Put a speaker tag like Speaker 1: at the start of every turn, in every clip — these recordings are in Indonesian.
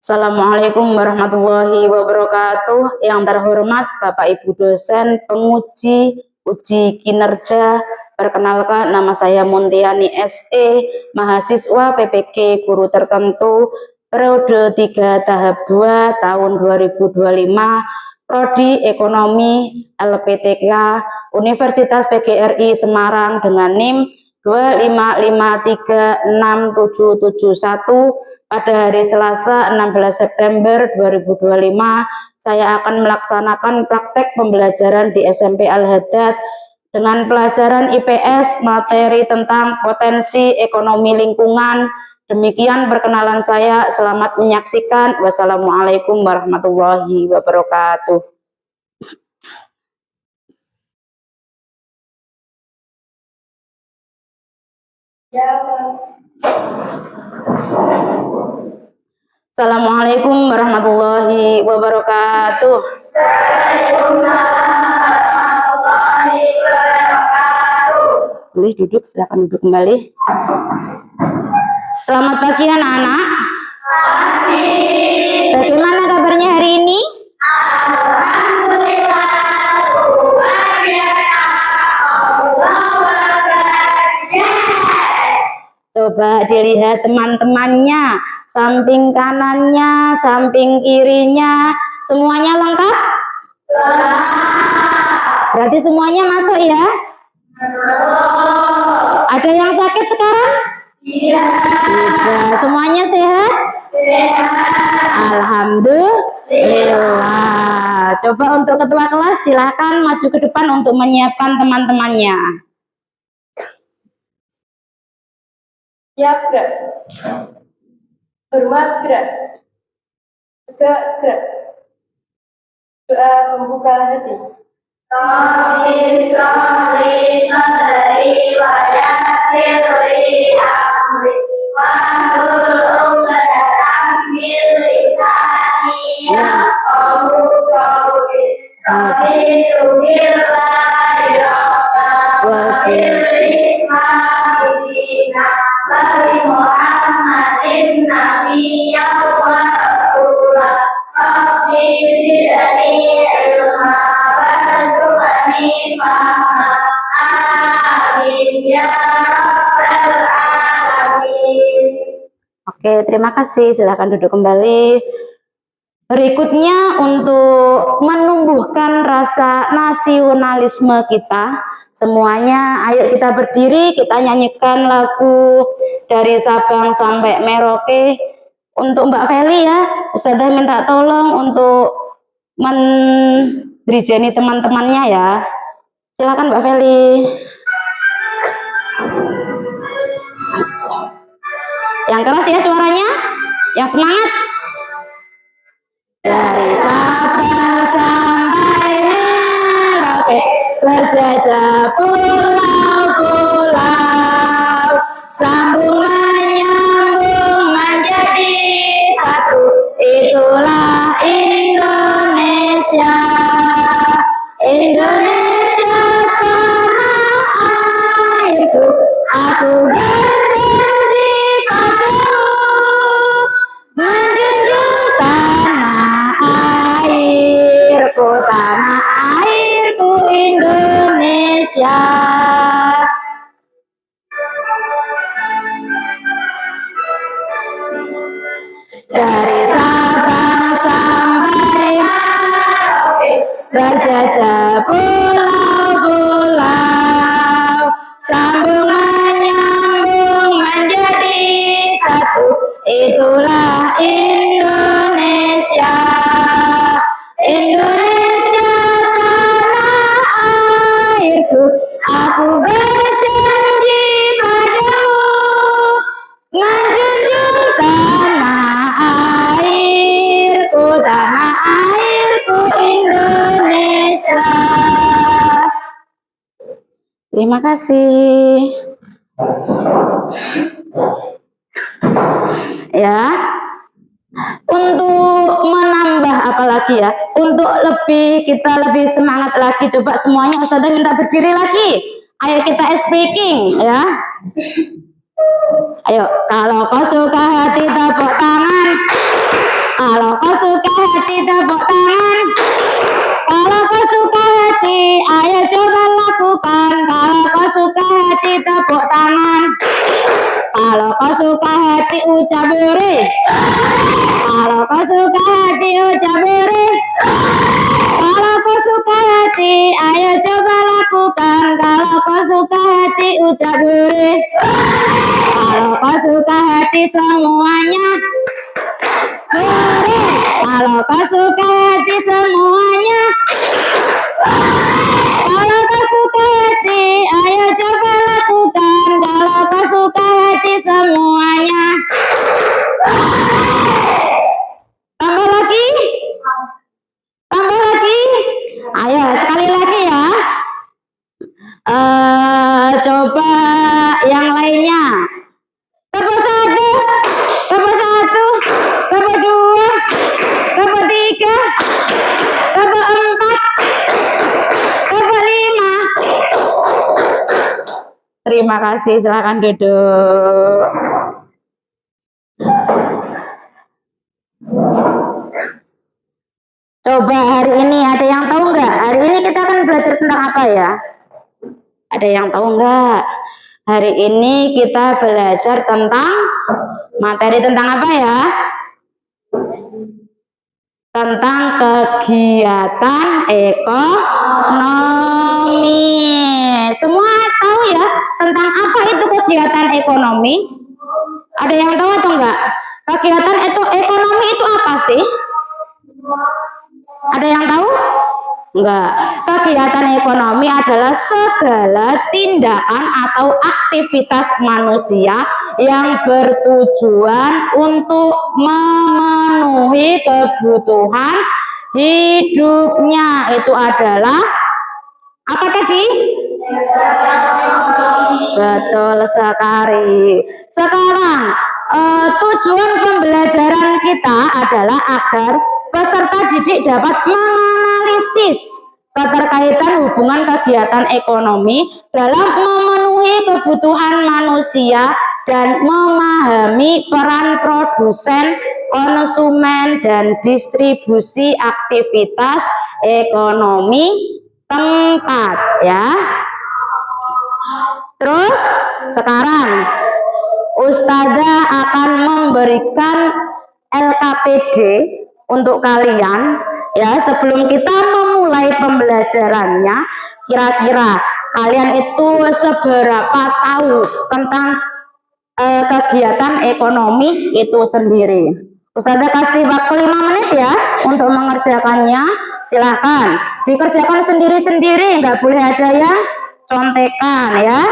Speaker 1: Assalamualaikum warahmatullahi wabarakatuh. Yang terhormat Bapak Ibu dosen, penguji, uji kinerja. Perkenalkan, nama saya Muntiani SE, mahasiswa PPG guru tertentu, periode 3 tahap 2 tahun 2025, Prodi Ekonomi LPTK, Universitas PGRI Semarang dengan NIM 255367771. Pada hari Selasa 16 September 2025, saya akan melaksanakan praktek pembelajaran di SMP Al-Haddad dengan pelajaran IPS materi tentang potensi ekonomi lingkungan. Demikian perkenalan saya. Selamat menyaksikan. Wassalamualaikum warahmatullahi wabarakatuh. Assalamualaikum warahmatullahi wabarakatuh. Waalaikumsalam warahmatullahi wabarakatuh. Boleh duduk, silakan duduk kembali. Selamat pagi anak-anak. Pagi. Bagaimana kabarnya hari ini? Alhamdulillah, luar biasa. Allahu Akbar. Yes. Coba dilihat teman-temannya, samping kanannya, samping kirinya, semuanya lengkap? Lengkap. Berarti semuanya masuk ya? Masuk. Ada yang sakit sekarang? Tidak. Tidak. Semuanya sehat? Sehat. Alhamdulillah. Coba untuk ketua kelas silahkan maju ke depan untuk menyiapkan teman-temannya.
Speaker 2: Siap gerak. Hormat gerak. Tegak gerak. Doa membuka hati.
Speaker 3: Rabbi sholli sadri wa yassir li amri wahlul 'uqdatam min lisani yafqahu qawli. Raditu billahi rabban wa bil islami dinan wa bi Muhammadin nabiyyan wa rasulan. Rabbi zidni ilma warzuqni fahma. Amin ya rabbal alamin.
Speaker 1: Oke, terima kasih. Silakan duduk kembali. Berikutnya untuk menumbuhkan rasa nasionalisme kita, semuanya ayo kita berdiri, kita nyanyikan lagu dari Sabang sampai Merauke. Untuk Mbak Feli ya, Ustazah minta tolong untuk mendrijeni teman-temannya ya. Silakan Mbak Feli. Yang keras ya suaranya, yang semangat. Dari Sabang sampai Merauke, berjajah pulau-pulau, sambung menyambung menjadi satu, itulah Indonesia. Indonesia tanah airku, aku berjanji padamu menjunjung tanah airku Indonesia. Dari Sabang sampai Merauke, berjajah pulau-pulau, sambung menyambung menjadi satu, itulah Indonesia. Indonesia tanah airku, aku berjanji padamu menjunjung tanah airku Indonesia. Terima kasih. Ya. Untuk menambah apalagi ya, untuk kita lebih semangat lagi, coba semuanya Ustazah minta berdiri lagi. Ayo kita speaking ya. Ayo, kalau kau suka hati tepuk tangan. Kalau kau suka hati tepuk tangan. Kalau kau suka hati, ayo coba lakukan. Kalau kau suka hati tepuk tangan. Kalau kau suka hati ucap beri. Kalau kau suka hati ucap beri. Kalau kau suka hati, ayo coba lakukan. Kalau kau suka hati ucap beri. Kalau kau suka hati semuanya beri. Kalau kau suka hati semuanya. Kalau kau suka hati, ayo coba lakukan. Kalau kau suka hati semuanya. Tambah lagi. Tambah lagi. Ayo sekali lagi ya. Coba yang lainnya. Tepuk satu, tepuk satu, tepuk dua, tepuk tiga, tepuk empat, tepuk lima. Terima kasih, silakan duduk. Coba hari ini ada yang tahu nggak? Hari ini kita akan belajar tentang apa ya? Ada yang tahu nggak? Hari ini kita belajar tentang materi tentang apa ya? Tentang kegiatan ekonomi. Semua tahu ya tentang apa itu kegiatan ekonomi? Ada yang tahu atau enggak? Kegiatan ekonomi itu apa sih? Ada yang tahu? Enggak. Kegiatan ekonomi adalah segala tindakan atau aktivitas manusia yang bertujuan untuk memenuhi kebutuhan hidupnya. Itu adalah apa tadi? Betul sekali. Sekarang tujuan pembelajaran kita adalah agar peserta didik dapat menganalisis keterkaitan hubungan kegiatan ekonomi dalam memenuhi kebutuhan manusia dan memahami peran produsen, konsumen, dan distribusi aktivitas ekonomi tempat ya. Terus sekarang Ustazah akan memberikan LKPD untuk kalian ya. Sebelum kita memulai pembelajarannya, kira-kira kalian itu seberapa tahu tentang kegiatan ekonomi itu sendiri? Ustazah kasih waktu 5 menit ya untuk mengerjakannya. Silahkan dikerjakan sendiri-sendiri, nggak boleh ada yang contekan ya.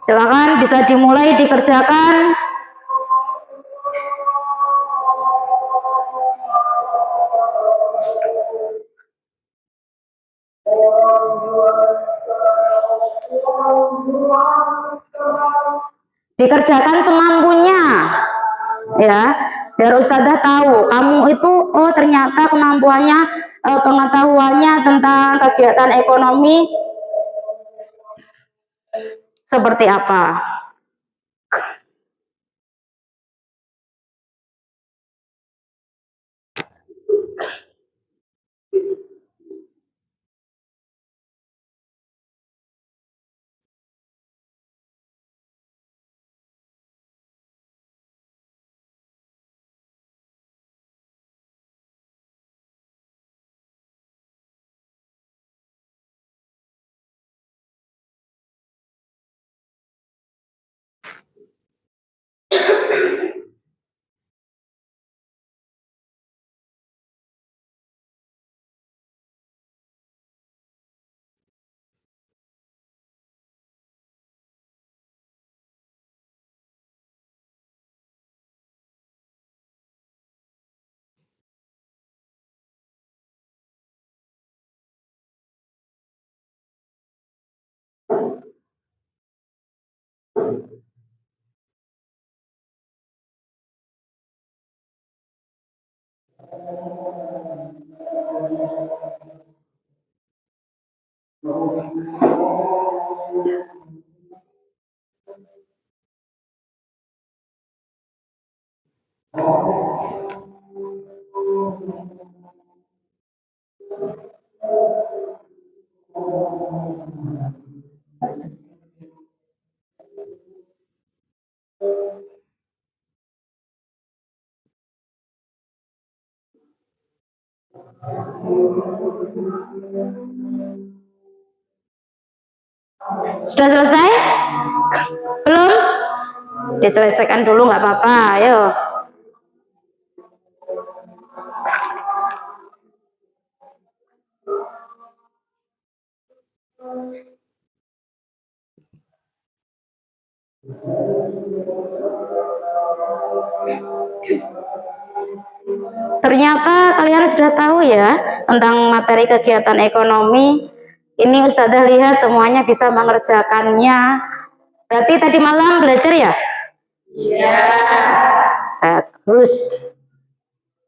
Speaker 1: Silakan bisa dimulai dikerjakan. Dikerjakan semampunya ya, biar Ustazah tahu kamu itu ternyata kemampuannya pengetahuannya tentang kegiatan ekonomi seperti apa. Sudah selesai? Belum? Diselesaikan dulu nggak apa-apa, ayo. Ternyata kalian sudah tahu ya tentang materi kegiatan ekonomi. Ini Ustazah lihat semuanya bisa mengerjakannya. Berarti tadi malam belajar ya? Iya. Bagus.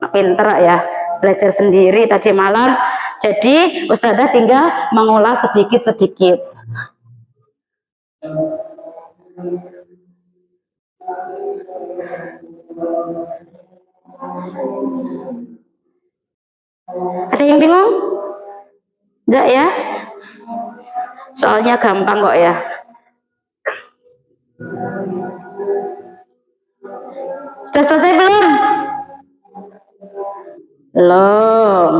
Speaker 1: Pinter ya, belajar sendiri tadi malam. Jadi Ustazah tinggal mengolah sedikit-sedikit. Ada yang bingung? Enggak ya? Soalnya gampang kok ya. Sudah selesai belum? Belum.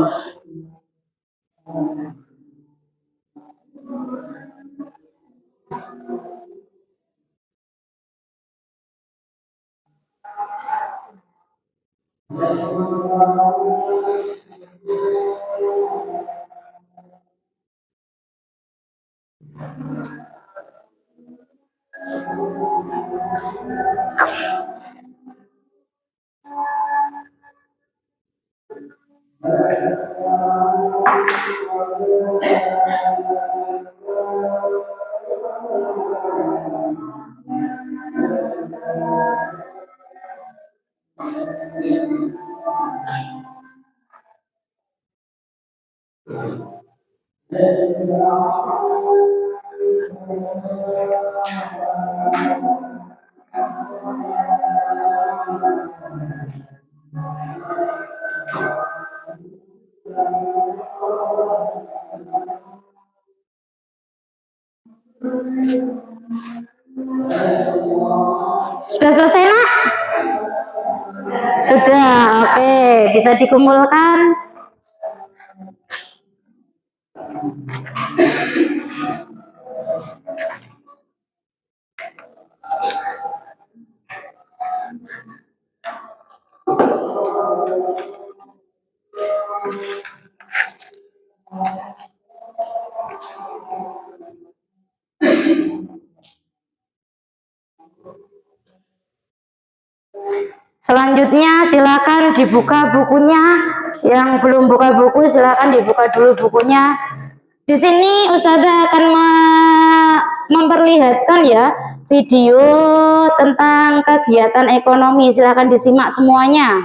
Speaker 1: Sudah selesai nak? Sudah, oke, bisa dikumpulkan. Selanjutnya silakan dibuka bukunya. Yang belum buka buku silakan dibuka dulu bukunya. Di sini Ustazah akan memperlihatkan ya video tentang kegiatan ekonomi. Silakan disimak semuanya.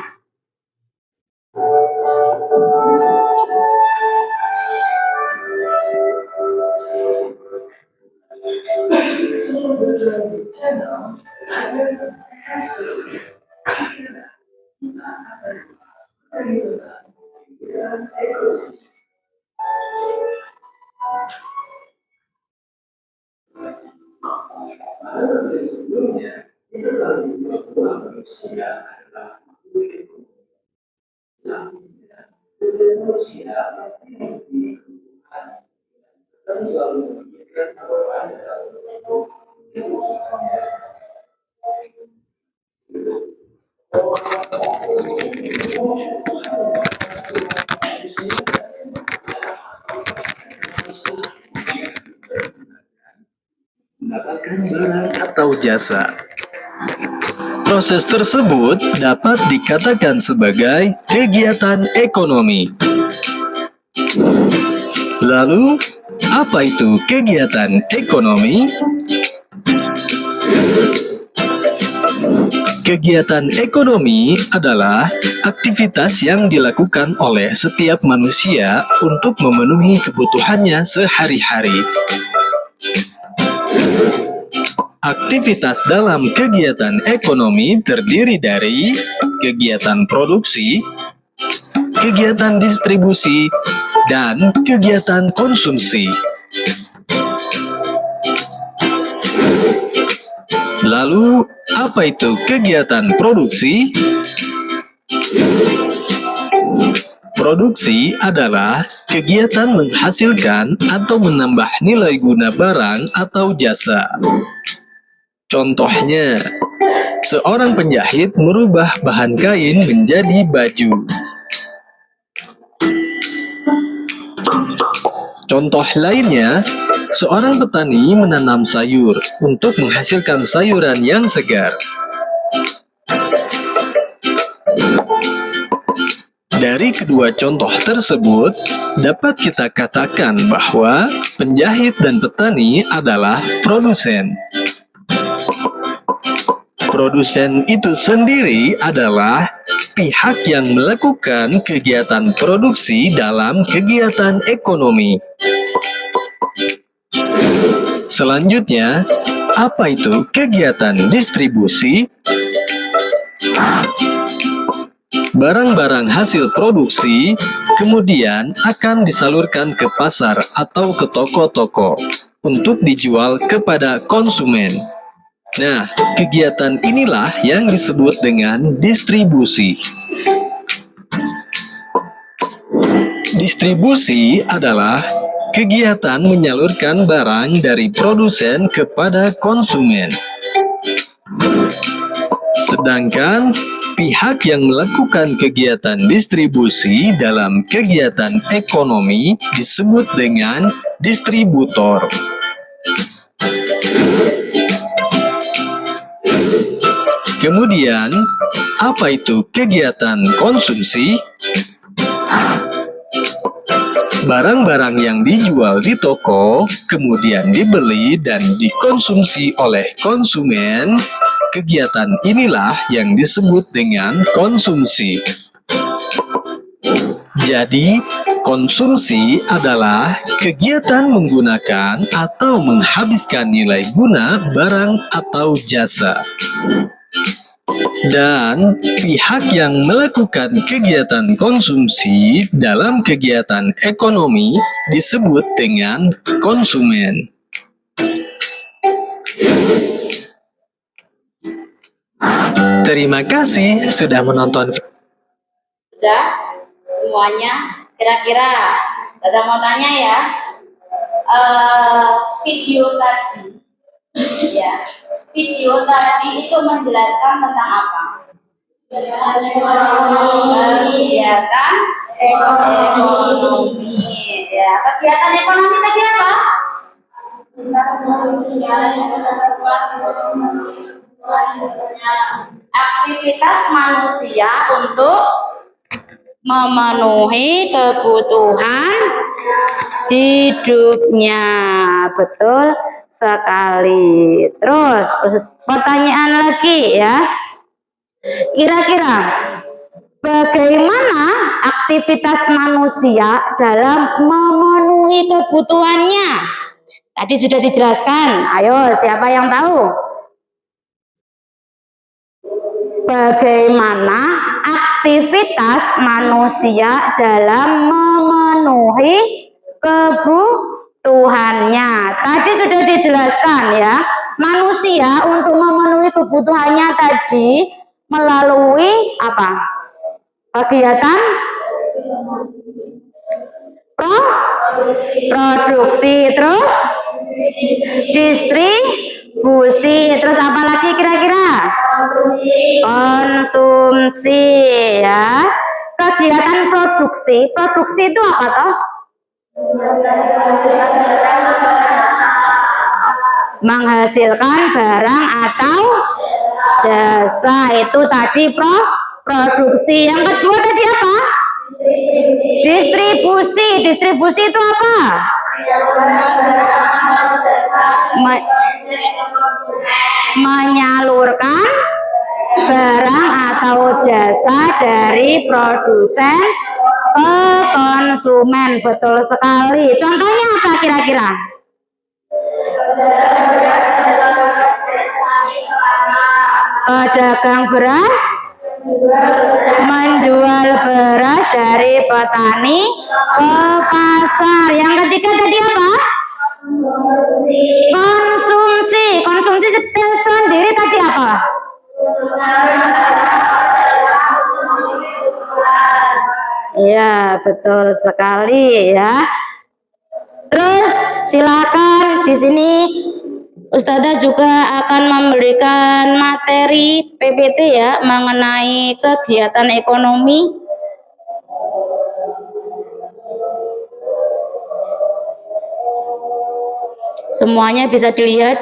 Speaker 4: Mendapatkan barang atau jasa. Proses tersebut dapat dikatakan sebagai kegiatan ekonomi. Lalu, apa itu kegiatan ekonomi? Kegiatan ekonomi adalah aktivitas yang dilakukan oleh setiap manusia untuk memenuhi kebutuhannya sehari-hari. Aktivitas dalam kegiatan ekonomi terdiri dari kegiatan produksi, kegiatan distribusi, dan kegiatan konsumsi. Lalu, apa itu kegiatan produksi? Produksi adalah kegiatan menghasilkan atau menambah nilai guna barang atau jasa. Contohnya, seorang penjahit merubah bahan kain menjadi baju. Contoh lainnya, seorang petani menanam sayur untuk menghasilkan sayuran yang segar. Dari kedua contoh tersebut, dapat kita katakan bahwa penjahit dan petani adalah produsen. Produsen itu sendiri adalah pihak yang melakukan kegiatan produksi dalam kegiatan ekonomi. Selanjutnya, apa itu kegiatan distribusi? Barang-barang hasil produksi kemudian akan disalurkan ke pasar atau ke toko-toko untuk dijual kepada konsumen. Nah, kegiatan inilah yang disebut dengan distribusi. Distribusi adalah kegiatan menyalurkan barang dari produsen kepada konsumen. Sedangkan pihak yang melakukan kegiatan distribusi dalam kegiatan ekonomi disebut dengan distributor. Kemudian, apa itu kegiatan konsumsi? Barang-barang yang dijual di toko, kemudian dibeli dan dikonsumsi oleh konsumen, kegiatan inilah yang disebut dengan konsumsi. Jadi, konsumsi adalah kegiatan menggunakan atau menghabiskan nilai guna barang atau jasa. Dan pihak yang melakukan kegiatan konsumsi dalam kegiatan ekonomi disebut dengan konsumen. Terima kasih sudah menonton.
Speaker 1: Sudah semuanya? Kira-kira saya mau tanya ya, video tadi ya, video tadi itu menjelaskan tentang apa? Kegiatan ekonomi ya. Kegiatan ekonomi tadi apa? Aktivitas manusia untuk memenuhi kebutuhan hidupnya. Betul sekali. Terus pertanyaan lagi ya. Kira-kira bagaimana aktivitas manusia dalam memenuhi kebutuhannya? Tadi sudah dijelaskan. Ayo, siapa yang tahu? Bagaimana aktivitas manusia dalam memenuhi kebutuhannya? Tadi sudah dijelaskan ya. Manusia untuk memenuhi kebutuhannya tadi melalui apa? Kegiatan produksi, terus distribusi, terus apa lagi kira-kira? Konsumsi ya. Kegiatan produksi itu apa toh? Menghasilkan barang atau jasa, itu tadi produksi. Yang kedua tadi apa? Distribusi itu apa? menyalurkan barang atau jasa dari produsen ke konsumen. Betul sekali. Contohnya apa kira-kira? Pedagang beras menjual beras dari petani ke pasar. Yang ketiga tadi apa? Konsumsi. Konsumsi sendiri tadi apa? Ya, betul sekali ya. Terus silakan di sini Ustazah juga akan memberikan materi PPT ya mengenai kegiatan ekonomi. Semuanya bisa dilihat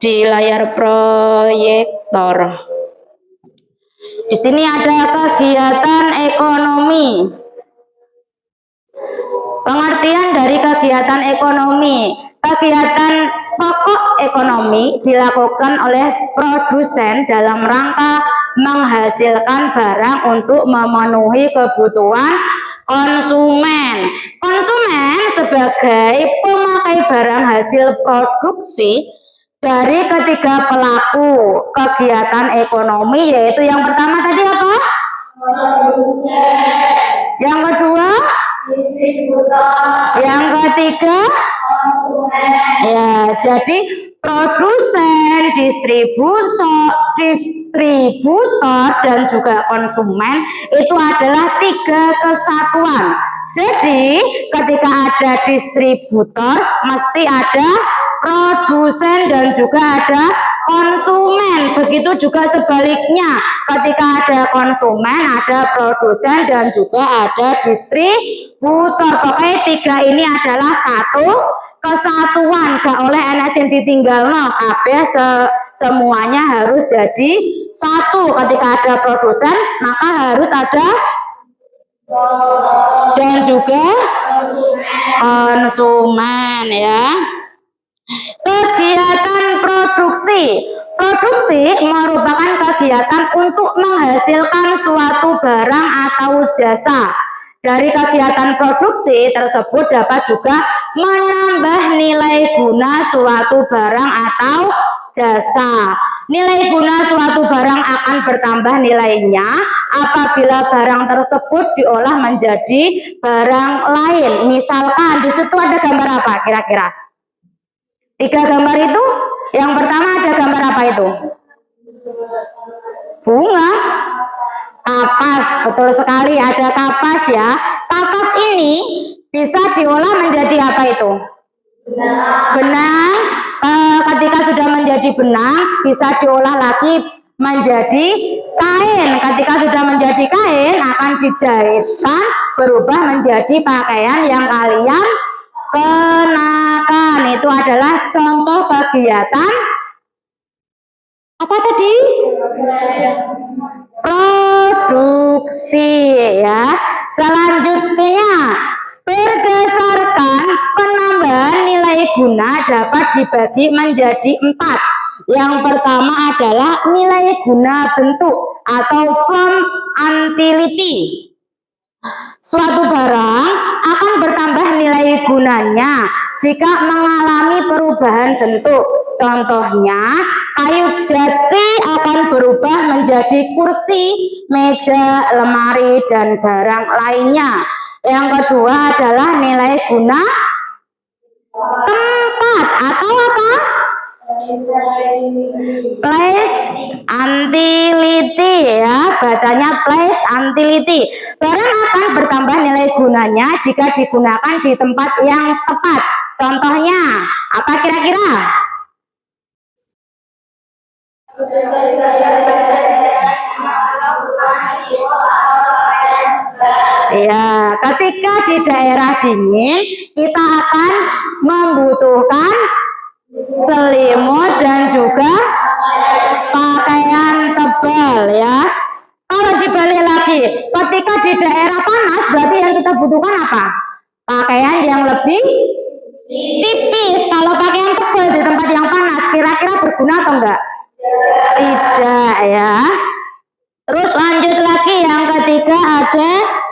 Speaker 1: di layar proyektor. Di sini ada kegiatan ekonomi. Pengertian dari kegiatan ekonomi. Kegiatan pokok ekonomi dilakukan oleh produsen dalam rangka menghasilkan barang untuk memenuhi kebutuhan konsumen. Konsumen sebagai pemakai barang hasil produksi dari ketiga pelaku kegiatan ekonomi, yaitu yang pertama tadi apa? Yang kedua? Yang ketiga? Ya, jadi produsen, distributor dan juga konsumen itu adalah tiga kesatuan. Jadi ketika ada distributor mesti ada produsen dan juga ada konsumen. Begitu juga sebaliknya, ketika ada konsumen ada produsen dan juga ada distributor. Pokoknya tiga ini adalah satu kesatuan, gak oleh enak yang ditinggal kabeh, semuanya harus jadi satu. Ketika ada produsen maka harus ada dan juga konsumen ya. Kegiatan produksi. Produksi merupakan kegiatan untuk menghasilkan suatu barang atau jasa. Dari kegiatan produksi tersebut dapat juga menambah nilai guna suatu barang atau jasa. Nilai guna suatu barang akan bertambah nilainya apabila barang tersebut diolah menjadi barang lain. Misalkan di situ ada gambar apa kira-kira? Tiga gambar itu, yang pertama ada gambar apa itu? Bunga. Kapas, betul sekali, ada kapas ya. Kapas ini bisa diolah menjadi apa itu? Benang. Ketika sudah menjadi benang, bisa diolah lagi menjadi kain. Ketika sudah menjadi kain, akan dijahitkan berubah menjadi pakaian yang kalian kenakan. Itu adalah contoh kegiatan apa tadi? Produksi ya. Selanjutnya, berdasarkan penambahan nilai guna dapat dibagi menjadi 4. Yang pertama adalah nilai guna bentuk atau form utility. Suatu barang akan bertambah nilai gunanya jika mengalami perubahan bentuk. Contohnya, kayu jati akan berubah menjadi kursi, meja, lemari, dan barang lainnya. Yang kedua adalah nilai guna tempat atau apa? Place utility ya, bacanya place utility. Barang akan bertambah nilai gunanya jika digunakan di tempat yang tepat. Contohnya apa kira-kira? Ya, ketika di daerah dingin kita akan membutuhkan selimut dan juga pakaian tebal ya. Kalau dibalik lagi, ketika di daerah panas berarti yang kita butuhkan apa? Pakaian yang lebih tipis. Kalau pakaian tebal di tempat yang panas kira-kira berguna atau enggak? Tidak ada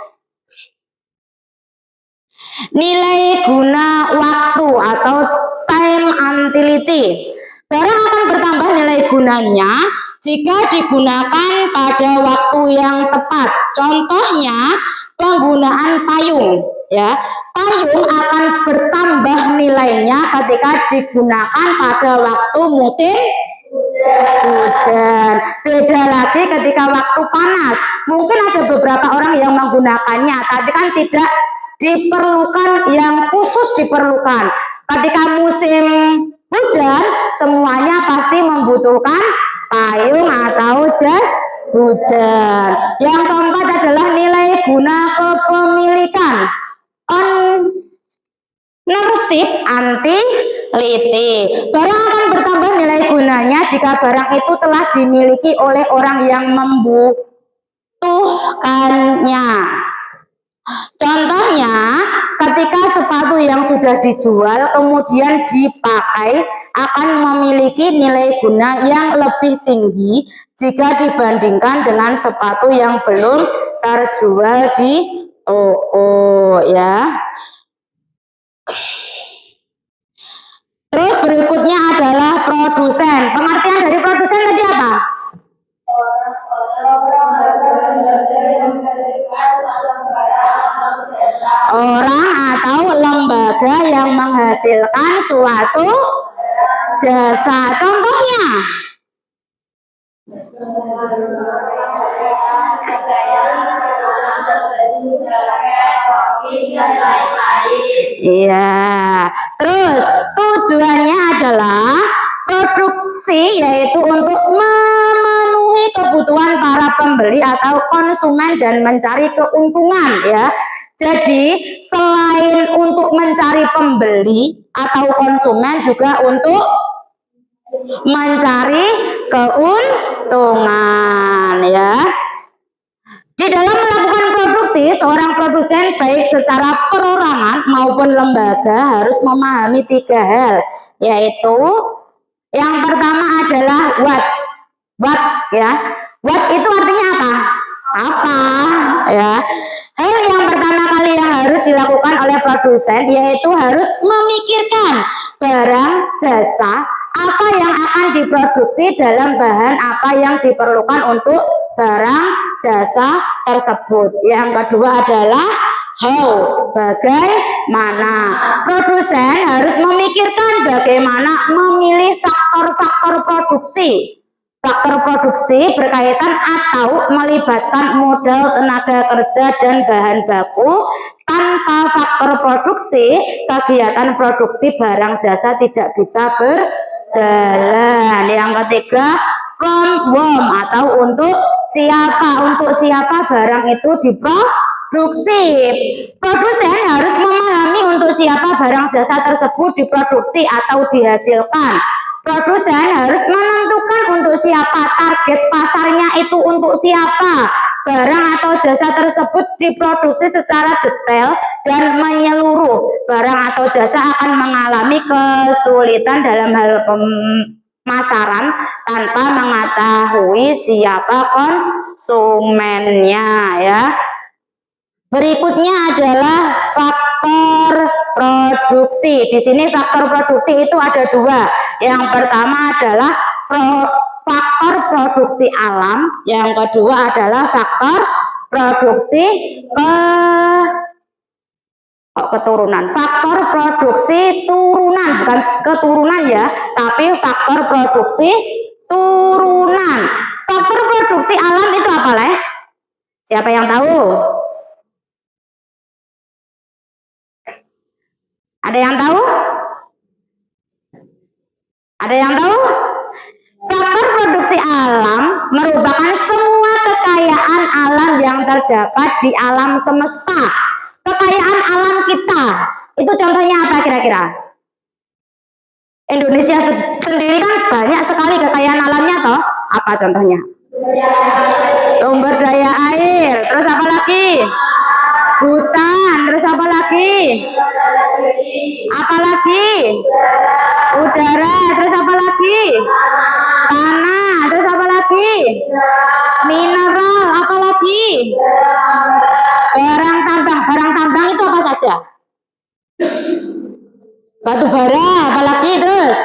Speaker 1: nilai guna waktu atau time utility. Barang akan bertambah nilai gunanya jika digunakan pada waktu yang tepat. Contohnya penggunaan payung, ya. Payung akan bertambah nilainya ketika digunakan pada waktu musim hujan. Beda lagi ketika waktu panas. Mungkin ada beberapa orang yang menggunakannya, tapi kan tidak diperlukan, yang khusus diperlukan. Ketika musim hujan, semuanya pasti membutuhkan payung atau jas hujan. Yang keempat adalah nilai guna kepemilikan. Ownership utility. Barang akan bertambah nilai gunanya jika barang itu telah dimiliki oleh orang yang membutuhkannya. Contohnya, ketika sepatu yang sudah dijual kemudian dipakai akan memiliki nilai guna yang lebih tinggi jika dibandingkan dengan sepatu yang belum terjual di toko, ya. Terus berikutnya adalah produsen. Pengertian dari produsen tadi apa? Orang atau lembaga yang menghasilkan suatu jasa. Contohnya, iya. Terus tujuannya adalah produksi, yaitu untuk memenuhi kebutuhan para pembeli atau konsumen dan mencari keuntungan, ya. Jadi selain untuk mencari pembeli atau konsumen, juga untuk mencari keuntungan, ya. Di dalam melakukan produksi, seorang produsen baik secara perorangan maupun lembaga harus memahami 3 hal, yaitu yang pertama adalah what, ya. What itu artinya apa? Apa, ya. Hal yang pertama kali yang harus dilakukan oleh produsen yaitu harus memikirkan barang jasa apa yang akan diproduksi dalam bahan apa yang diperlukan untuk barang jasa tersebut. Yang kedua adalah how, bagaimana. Produsen harus memikirkan bagaimana memilih faktor-faktor produksi. Faktor produksi berkaitan atau melibatkan modal tenaga kerja dan bahan baku. Tanpa faktor produksi, kegiatan produksi barang jasa tidak bisa berjalan. Yang ketiga, from whom atau untuk siapa. Untuk siapa barang itu diproduksi. Produsen harus memahami untuk siapa barang jasa tersebut diproduksi atau dihasilkan. Produsen harus menentukan untuk siapa, target pasarnya itu untuk siapa. Barang atau jasa tersebut diproduksi secara detail dan menyeluruh. Barang atau jasa akan mengalami kesulitan dalam hal pemasaran tanpa mengetahui siapa konsumennya, ya. Berikutnya adalah faktor produksi. Di sini faktor produksi itu ada 2. Yang pertama adalah faktor produksi alam, yang kedua adalah faktor produksi keturunan. Faktor produksi turunan, bukan keturunan, ya, tapi faktor produksi turunan. Faktor produksi alam itu apa, Leh? Siapa yang tahu? Ada yang tahu? Ada yang tahu? Faktor produksi alam merupakan semua kekayaan alam yang terdapat di alam semesta. Kekayaan alam kita, itu contohnya apa kira-kira? Indonesia sendiri kan banyak sekali kekayaan alamnya, toh? Apa contohnya? Sumber daya air, terus apa lagi? Hutan, terus apa lagi? Apa lagi? Udara, terus apa lagi? Tanah, terus apa lagi? lagi? Mineral, apa lagi? Barang tambang. Barang tambang itu apa saja? Batu bara, apa lagi terus?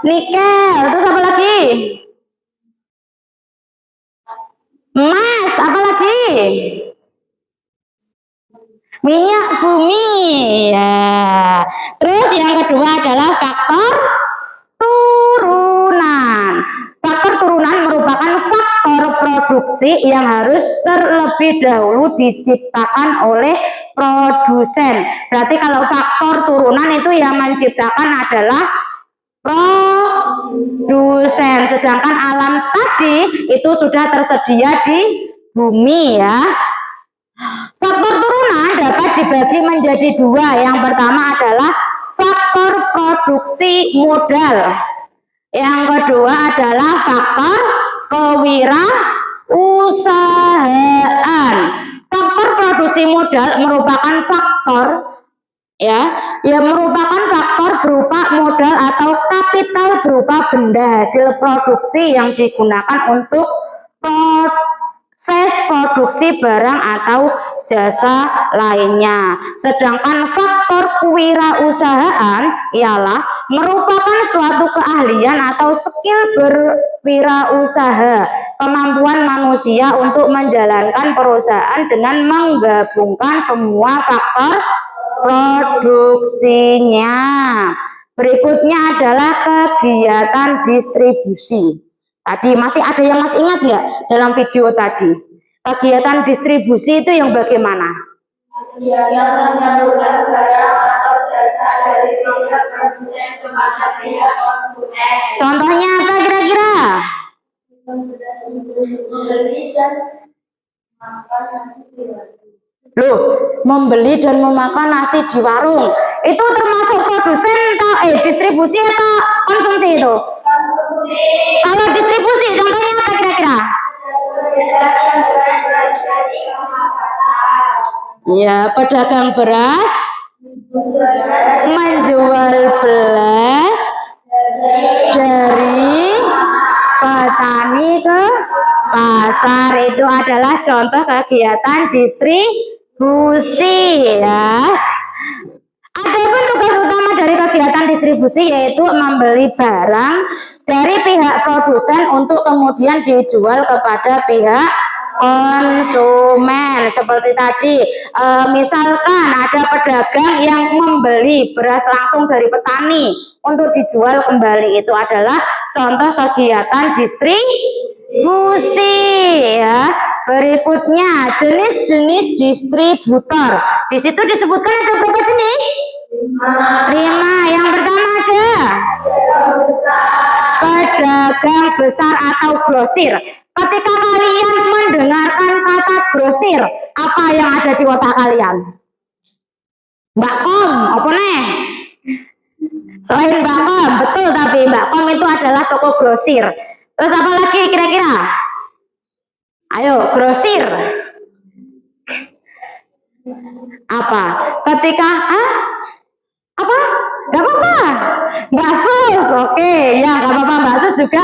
Speaker 1: Nikel, terus apa lagi? Emas, apa lagi? Minyak bumi, ya. Terus yang kedua adalah faktor turunan. Faktor turunan merupakan faktor produksi yang harus terlebih dahulu diciptakan oleh produsen. Berarti kalau faktor turunan itu yang menciptakan adalah produsen, sedangkan alam tadi itu sudah tersedia di bumi ya. Faktor turunan dapat dibagi menjadi dua. Yang pertama adalah faktor produksi modal. Yang kedua adalah faktor kewirausahaan. Faktor produksi modal merupakan faktor yang merupakan faktor berupa modal atau kapital berupa benda hasil produksi yang digunakan untuk proses produksi barang atau jasa lainnya. Sedangkan faktor kewirausahaan ialah merupakan suatu keahlian atau skill berwirausaha, kemampuan manusia untuk menjalankan perusahaan dengan menggabungkan semua faktor produksinya. Berikutnya adalah kegiatan distribusi. Tadi masih ada yang masih ingat nggak dalam video tadi? Kegiatan distribusi itu yang bagaimana?
Speaker 3: Kegiatan menyalurkan barang atau jasa dari pihak produsen kepada pihak konsumen.
Speaker 1: Contohnya apa kira-kira?
Speaker 3: Membeli dan makan nasi di warung.
Speaker 1: Loh, membeli dan memakan nasi di warung itu termasuk produsen atau distribusi atau konsumsi itu?
Speaker 3: Konsumsi.
Speaker 1: Kalau distribusi contohnya apa kira-kira? Ya, pedagang beras menjual beras dari petani ke pasar, itu adalah contoh kegiatan distribusi ya. Adapun tugas utama dari kegiatan distribusi yaitu membeli barang dari pihak produsen untuk kemudian dijual kepada pihak konsumen. Seperti tadi, misalkan ada pedagang yang membeli beras langsung dari petani untuk dijual kembali, itu adalah contoh kegiatan distribusi ya. Berikutnya jenis-jenis distributor. Di situ disebutkan ada berapa jenis? 5. Yang pertama ada pedagang besar atau grosir. Ketika kalian mendengarkan kata grosir, apa yang ada di otak kalian? Mbak Kom, apa nih? Selain Mbak Kom, betul, tapi Mbak Kom itu adalah toko grosir. Terus apa lagi kira-kira? Ayo, grosir. Apa? Ketika apa? Gak apa-apa. Mbak Sus, oke, ya gak apa-apa. Mbak Sus juga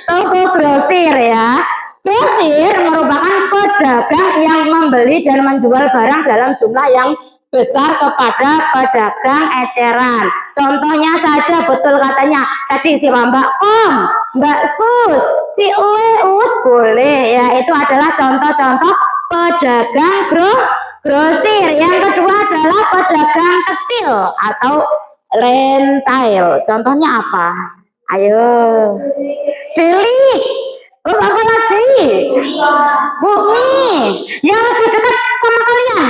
Speaker 1: toko grosir ya. Grosir merupakan pedagang yang membeli dan menjual barang dalam jumlah yang besar kepada pedagang eceran. Contohnya saja betul katanya tadi siapa? Mbak Om, Mbak Sus, Cik Leus, boleh ya. Itu adalah contoh-contoh pedagang grosir. Yang kedua adalah pedagang kecil atau retail. Contohnya apa? Ayo, Deli. Terus apa lagi? Bumi. Yang lebih dekat sama kalian?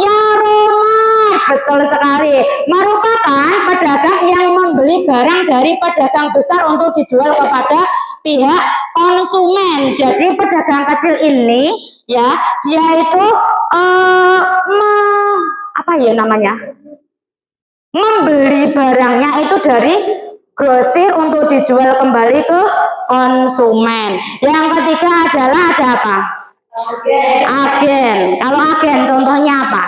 Speaker 1: Ya, Roman. Betul sekali. Merupakan pedagang yang membeli barang dari pedagang besar untuk dijual kepada pihak konsumen. Jadi pedagang kecil ini ya, dia itu apa ya namanya? Membeli barangnya itu dari grosir untuk dijual kembali ke konsumen. Yang ketiga adalah ada apa? Agen. Kalau agen contohnya apa?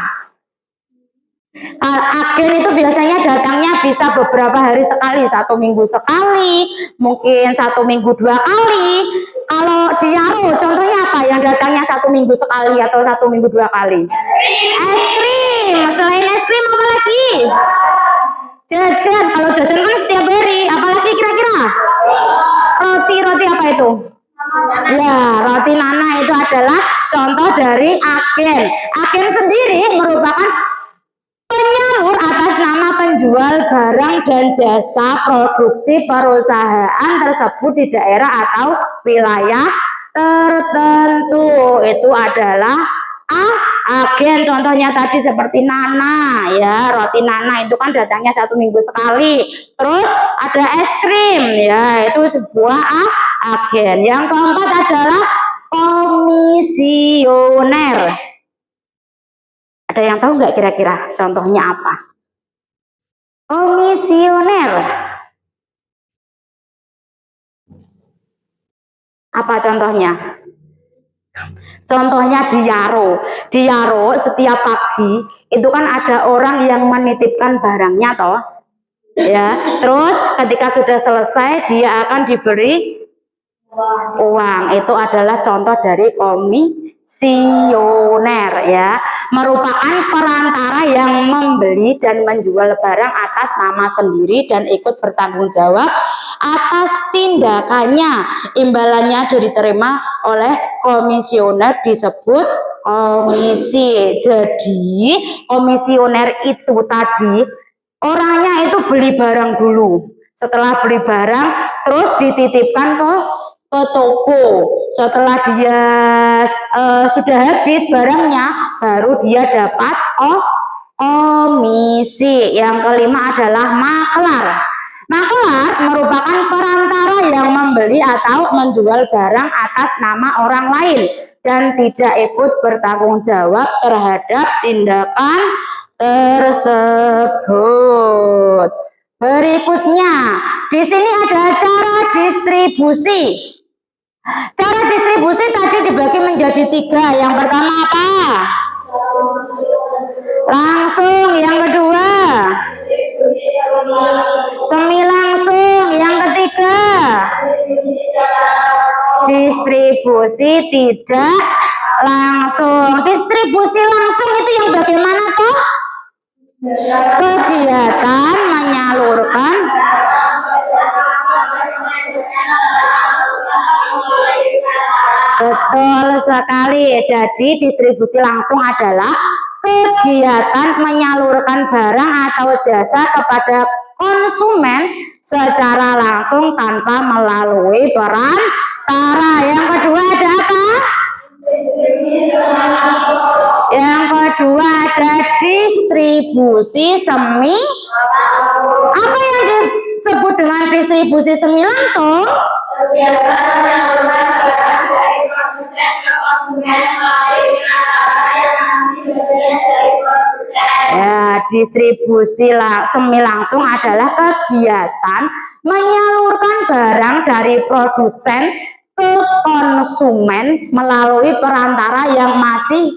Speaker 1: Agen itu biasanya datangnya bisa beberapa hari sekali, 1 minggu sekali, mungkin 1 minggu 2 kali. Kalau di Yaro contohnya apa yang datangnya 1 minggu sekali atau 1 minggu 2 kali? Es krim. Selain es krim apa lagi? Jajan. Kalau jajan kan setiap hari. Apalagi kira-kira? Roti apa itu? Ya, roti nana itu adalah contoh dari agen. Agen sendiri merupakan penyalur atas nama penjual barang dan jasa produksi perusahaan tersebut di daerah atau wilayah tertentu. Itu adalah agen. Contohnya tadi seperti nana, ya, roti nana itu kan datangnya 1 minggu sekali. Terus ada es krim, ya, itu sebuah agen. Yang keempat adalah komisioner. Ada yang tahu nggak kira-kira contohnya apa? Komisioner. Apa contohnya? Contohnya di Yaro. Di Yaro setiap pagi itu kan ada orang yang menitipkan barangnya toh. Ya, terus ketika sudah selesai dia akan diberi uang. Itu adalah contoh dari komisioner, ya, merupakan perantara yang membeli dan menjual barang atas nama sendiri dan ikut bertanggung jawab atas tindakannya. Imbalannya diterima oleh komisioner disebut komisi. Jadi komisioner itu tadi orangnya itu beli barang dulu. Setelah beli barang terus dititipkan ke toko. Setelah dia sudah habis barangnya, baru dia dapat komisi. Yang kelima adalah maklar. Maklar merupakan perantara yang membeli atau menjual barang atas nama orang lain dan tidak ikut bertanggung jawab terhadap tindakan tersebut. Berikutnya, di sini ada cara distribusi. Cara distribusi tadi dibagi menjadi 3. Yang pertama apa? Langsung. Yang kedua? Semi langsung. Yang ketiga? Distribusi tidak langsung. Distribusi langsung itu yang bagaimana toh? Kegiatan menyalurkan betul sekali. Jadi distribusi langsung adalah kegiatan menyalurkan barang atau jasa kepada konsumen secara langsung tanpa melalui perantara. Yang kedua ada apa? Yang kedua ada distribusi semi. Apa yang disebut dengan distribusi semi langsung? Ya, distribusi semi langsung adalah kegiatan menyalurkan barang dari produsen ke konsumen melalui perantara yang masih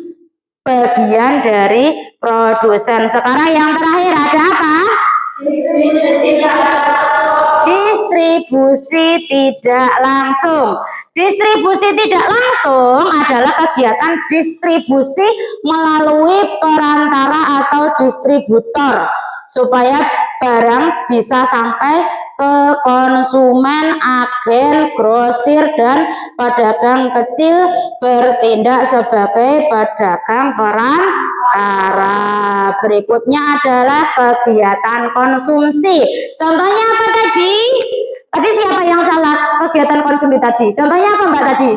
Speaker 1: bagian dari produsen. Sekarang yang terakhir ada apa? Distribusi tidak langsung. Distribusi tidak langsung adalah kegiatan distribusi melalui perantara atau distributor supaya barang bisa sampai ke konsumen. Agen, grosir, dan pedagang kecil bertindak sebagai pedagang perantara. Berikutnya adalah kegiatan konsumsi. Contohnya apa tadi? Tadi siapa yang salah kegiatan konsumsi tadi? Contohnya apa Mbak tadi?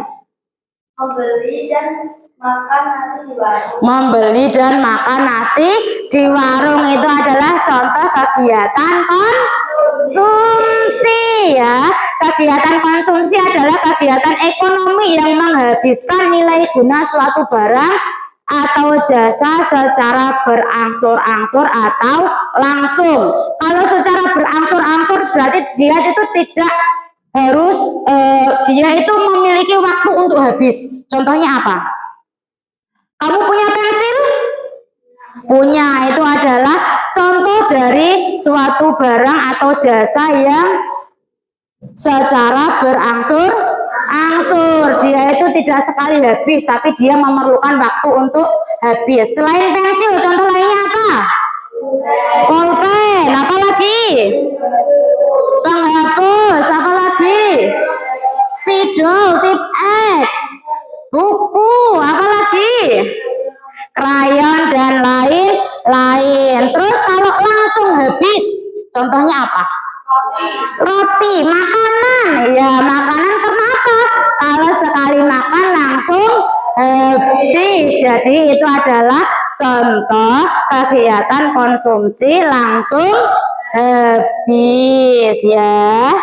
Speaker 3: Membeli dan makan nasi di warung.
Speaker 1: Membeli dan makan nasi di warung itu adalah contoh kegiatan konsumsi, ya. Kegiatan konsumsi adalah kegiatan ekonomi yang menghabiskan nilai guna suatu barang atau jasa secara berangsur-angsur atau langsung. Kalau secara berangsur-angsur berarti dia itu tidak harus dia itu memiliki waktu untuk habis. Contohnya apa? Kamu punya pensil? Punya. Itu adalah dari suatu barang atau jasa yang secara berangsur-angsur. Dia itu tidak sekali habis, tapi dia memerlukan waktu untuk habis. Selain pensil, contoh lainnya apa? Pulpen, apa lagi? Penghapus, apa lagi? Spidol, tip X, buku, apa lagi? Krayon dan lain-lain. Terus kalau langsung habis, contohnya apa? Roti, makanan. Ya, makanan kenapa? Kalau sekali makan langsung habis. Jadi itu adalah contoh kegiatan konsumsi langsung habis ya.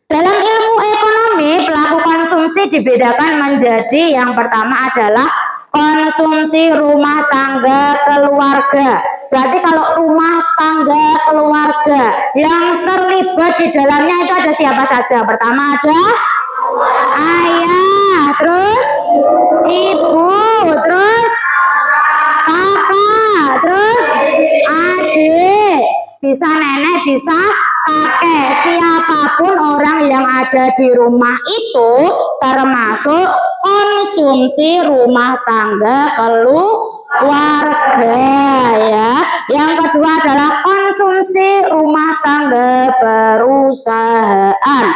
Speaker 1: Dalam ilmu ekonomi, pelaku konsumsi dibedakan menjadi yang pertama adalah konsumsi rumah tangga keluarga. Berarti kalau rumah tangga keluarga yang terlibat di dalamnya itu ada siapa saja? Pertama ada ayah, terus ibu, terus kakak, terus adik, bisa nenek, bisa kakek. Siapapun orang yang ada di rumah itu termasuk konsumsi rumah tangga keluarga ya. Yang kedua adalah konsumsi rumah tangga perusahaan.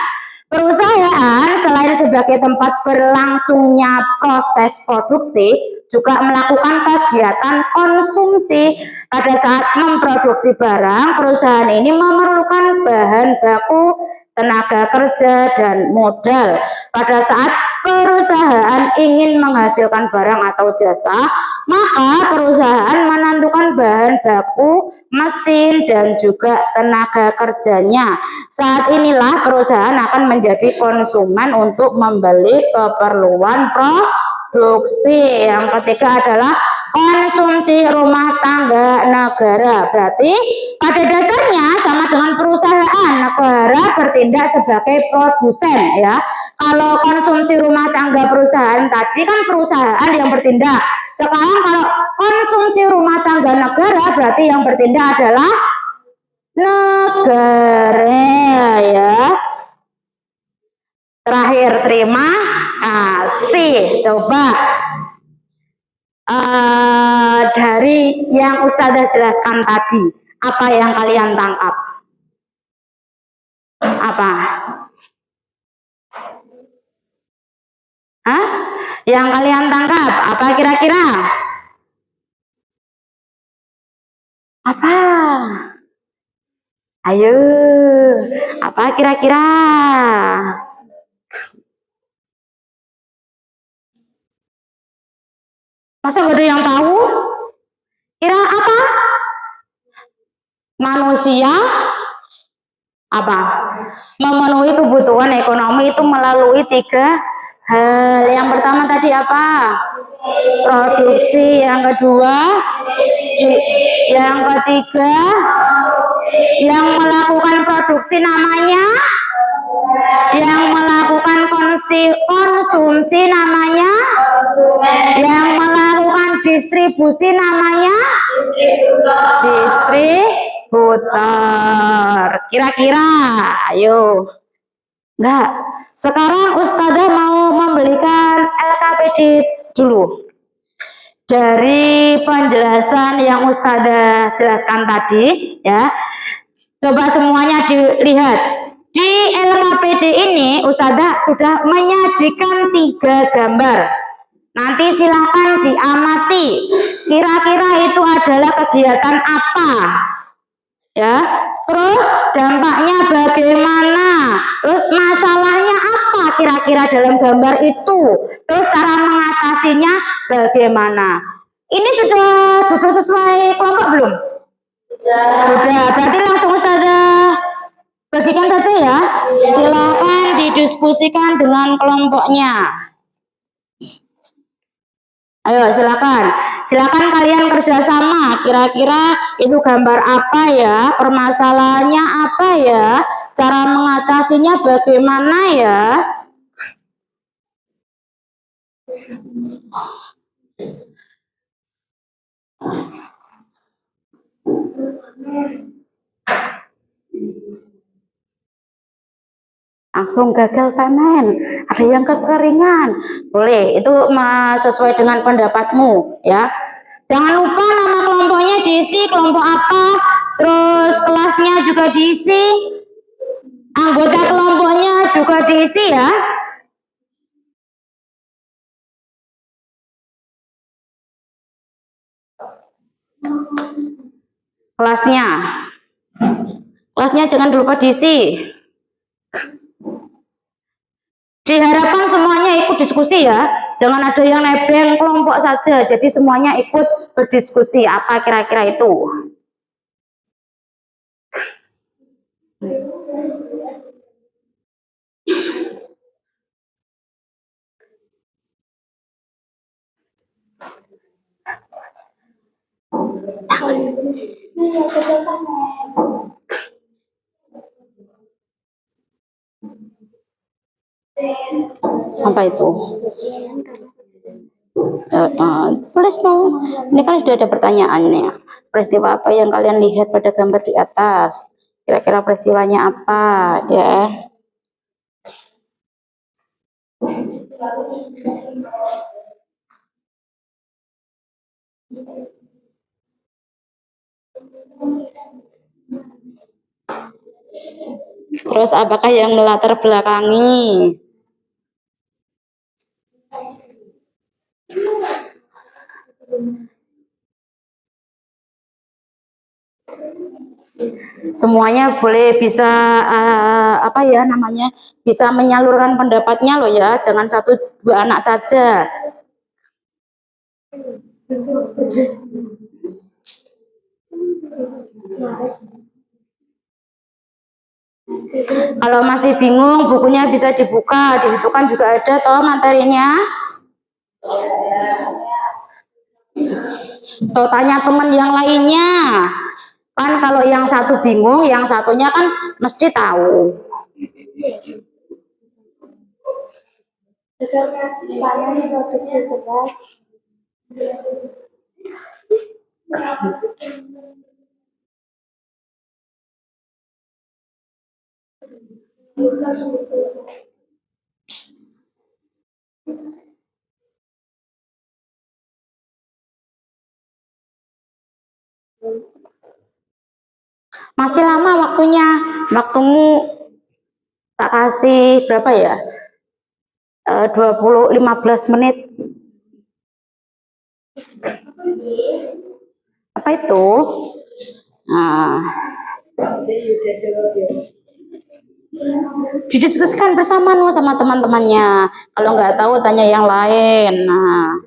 Speaker 1: Perusahaan selain sebagai tempat berlangsungnya proses produksi, juga melakukan kegiatan konsumsi. Pada saat memproduksi barang, perusahaan ini memerlukan bahan baku, tenaga kerja, dan modal. Pada saat perusahaan ingin menghasilkan barang atau jasa, maka perusahaan menentukan bahan baku, mesin, dan juga tenaga kerjanya. Saat inilah perusahaan akan menjadi konsumen untuk membeli keperluan produksi. Yang ketiga adalah konsumsi rumah tangga negara. Berarti pada dasarnya sama dengan perusahaan, negara bertindak sebagai produsen ya. Kalau konsumsi rumah tangga perusahaan tadi kan perusahaan yang bertindak. Sekarang kalau konsumsi rumah tangga negara berarti yang bertindak adalah negara ya. Terakhir, terima kasih. Coba dari yang Ustazah jelaskan tadi, apa yang kalian tangkap? Apa? Hah? Yang kalian tangkap apa kira-kira? Apa? Ayo, apa kira-kira? Masa gak ada yang tahu? Kira apa? Manusia apa? Memenuhi kebutuhan ekonomi itu melalui 3 hal. Yang pertama tadi apa? Produksi. Yang kedua, yang ketiga, yang melakukan produksi namanya, yang melakukan konsumsi namanya, yang melakukan distribusi namanya distributor. Kira-kira, ayo. Enggak. Sekarang Ustazah mau memberikan LKPD dulu. Dari penjelasan yang Ustazah jelaskan tadi, ya. Coba semuanya dilihat. Di LKPD ini Ustazah sudah menyajikan 3 gambar. Nanti silahkan diamati. Kira-kira itu adalah kegiatan apa? Ya, terus dampaknya bagaimana, terus masalahnya apa kira-kira dalam gambar itu, terus cara mengatasinya bagaimana. Ini sudah duduk sesuai kelompok belum? Sudah, berarti langsung Ustazah bagikan saja ya. Silakan didiskusikan dengan kelompoknya. Ayo silakan kalian kerjasama. Kira-kira itu gambar apa ya? Permasalahannya apa ya? Cara mengatasinya bagaimana ya? langsung gagal panen, ada yang kekeringan. Boleh, itu sesuai dengan pendapatmu ya. Jangan lupa nama kelompoknya diisi, kelompok apa, terus kelasnya juga diisi, anggota kelompoknya juga diisi ya. Kelasnya jangan lupa diisi. Diharapkan semuanya ikut diskusi ya, jangan ada yang nebeng kelompok saja, jadi semuanya ikut berdiskusi apa kira-kira itu. Apa itu? Tulis dong. Ini kan sudah ada pertanyaannya. Peristiwa apa yang kalian lihat pada gambar di atas? Kira-kira peristiwanya apa ya? Terus apakah yang melatar belakangi? Semuanya boleh bisa apa ya namanya, bisa menyalurkan pendapatnya loh ya, jangan 1-2 anak saja. Kalau masih bingung, bukunya bisa dibuka, di situ kan juga ada toh materinya. Atau tanya teman yang lainnya. Kan kalau yang satu bingung, yang satunya kan mesti tahu. Masih lama waktunya, waktumu tak kasih berapa ya? 15 menit. Apa itu? Nah, didiskusikan bersama sama teman-temannya. Kalau nggak tahu tanya yang lain. Nah,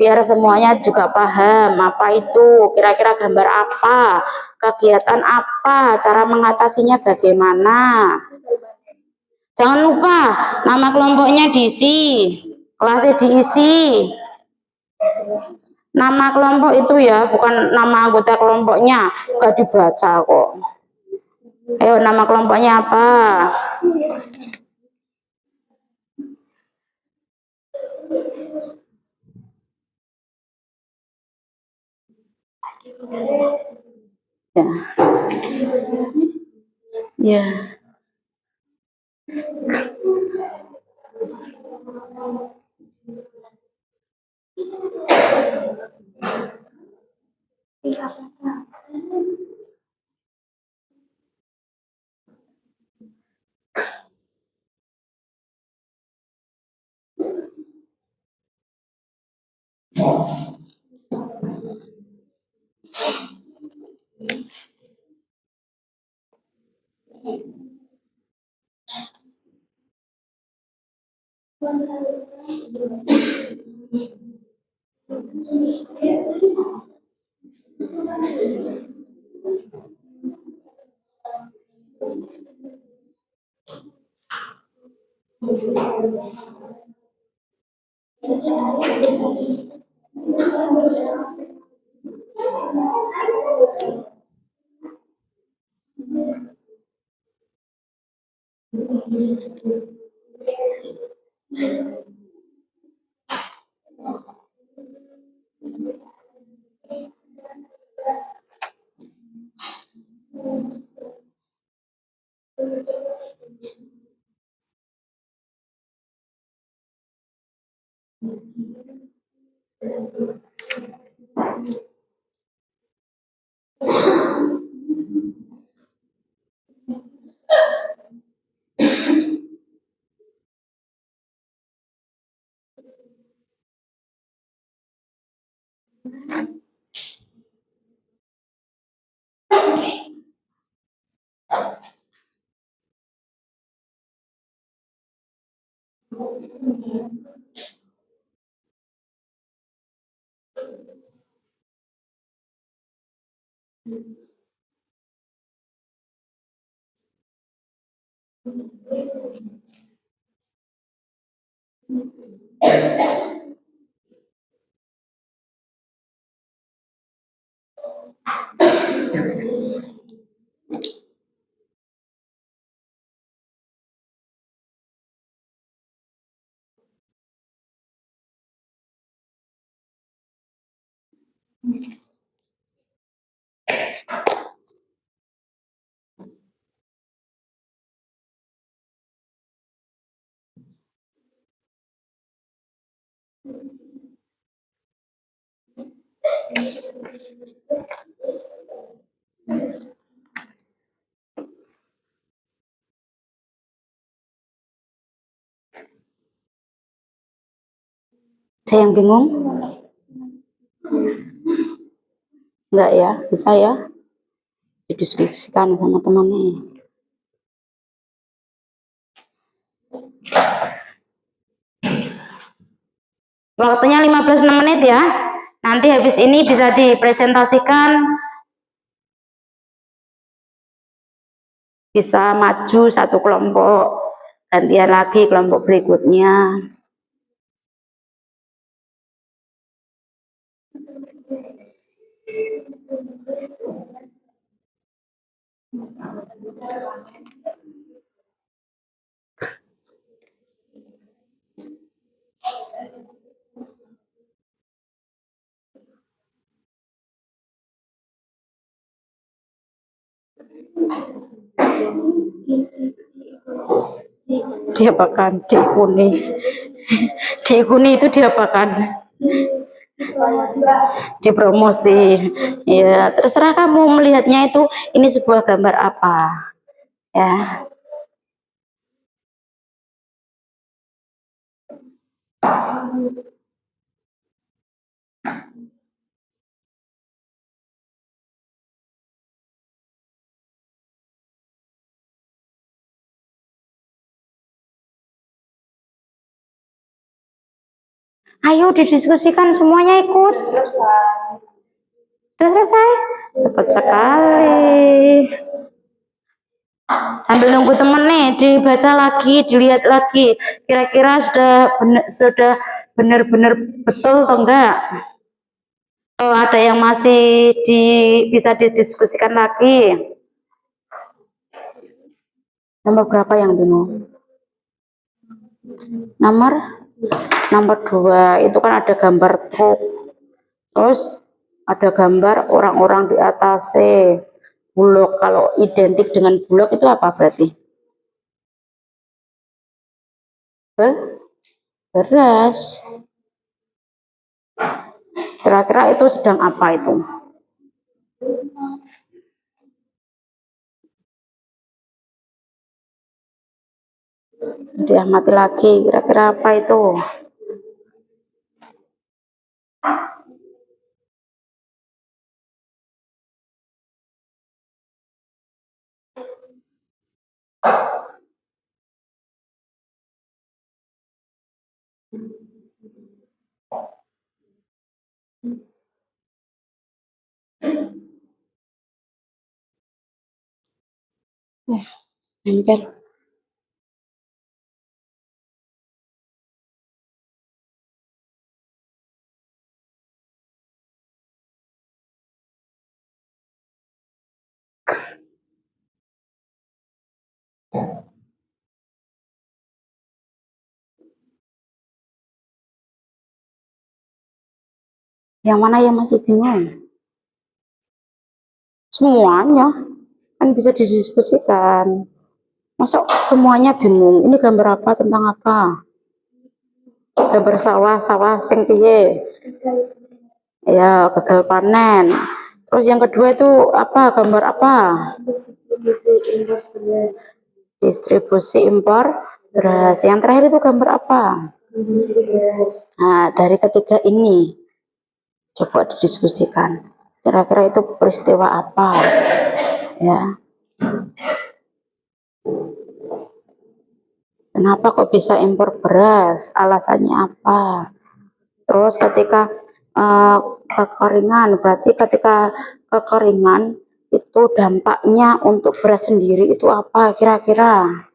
Speaker 1: biar semuanya juga paham apa itu, kira-kira gambar apa, kegiatan apa, cara mengatasinya bagaimana. Jangan lupa nama kelompoknya diisi, kelasnya diisi. Nama kelompok itu ya, bukan nama anggota kelompoknya, gak dibaca kok. Ayo, nama kelompoknya apa? Ya. Ada yang bingung? Enggak ya, bisa ya didiskusikan sama temannya. Waktunya 15 menit ya. Nanti habis ini bisa dipresentasikan, bisa maju satu kelompok, gantian lagi kelompok berikutnya. Diapakan diikuni? Diikuni itu diapakan? Dipromosi. Ya, terserah kamu melihatnya itu ini sebuah gambar apa. Ya. Ayo didiskusikan, semuanya ikut. Sudah selesai? Cepat sekali. Sambil nunggu temen nih, dibaca lagi, dilihat lagi. Kira-kira sudah benar-benar betul atau enggak? Oh, ada yang masih bisa didiskusikan lagi. Nomor berapa yang bingung? Nomor 2 itu kan ada gambar truk, terus ada gambar orang-orang di atasnya. Bulog, kalau identik dengan bulog itu apa berarti? Beras. Kira-kira itu sedang apa itu? Diamati lagi, kira-kira apa itu? Hampir. Yang mana yang masih bingung? Semuanya kan bisa didiskusikan. Masa semuanya bingung? Ini gambar apa, tentang apa? Gambar sawah sing piye? Ya, gagal panen. Terus yang kedua itu apa? Gambar apa? Distribusi impor beras. Yang terakhir itu gambar apa? Nah, dari ketiga ini coba didiskusikan. Kira-kira itu peristiwa apa? Ya. Kenapa kok bisa impor beras? Alasannya apa? Terus ketika kekeringan, berarti ketika kekeringan itu dampaknya untuk beras sendiri itu apa kira-kira?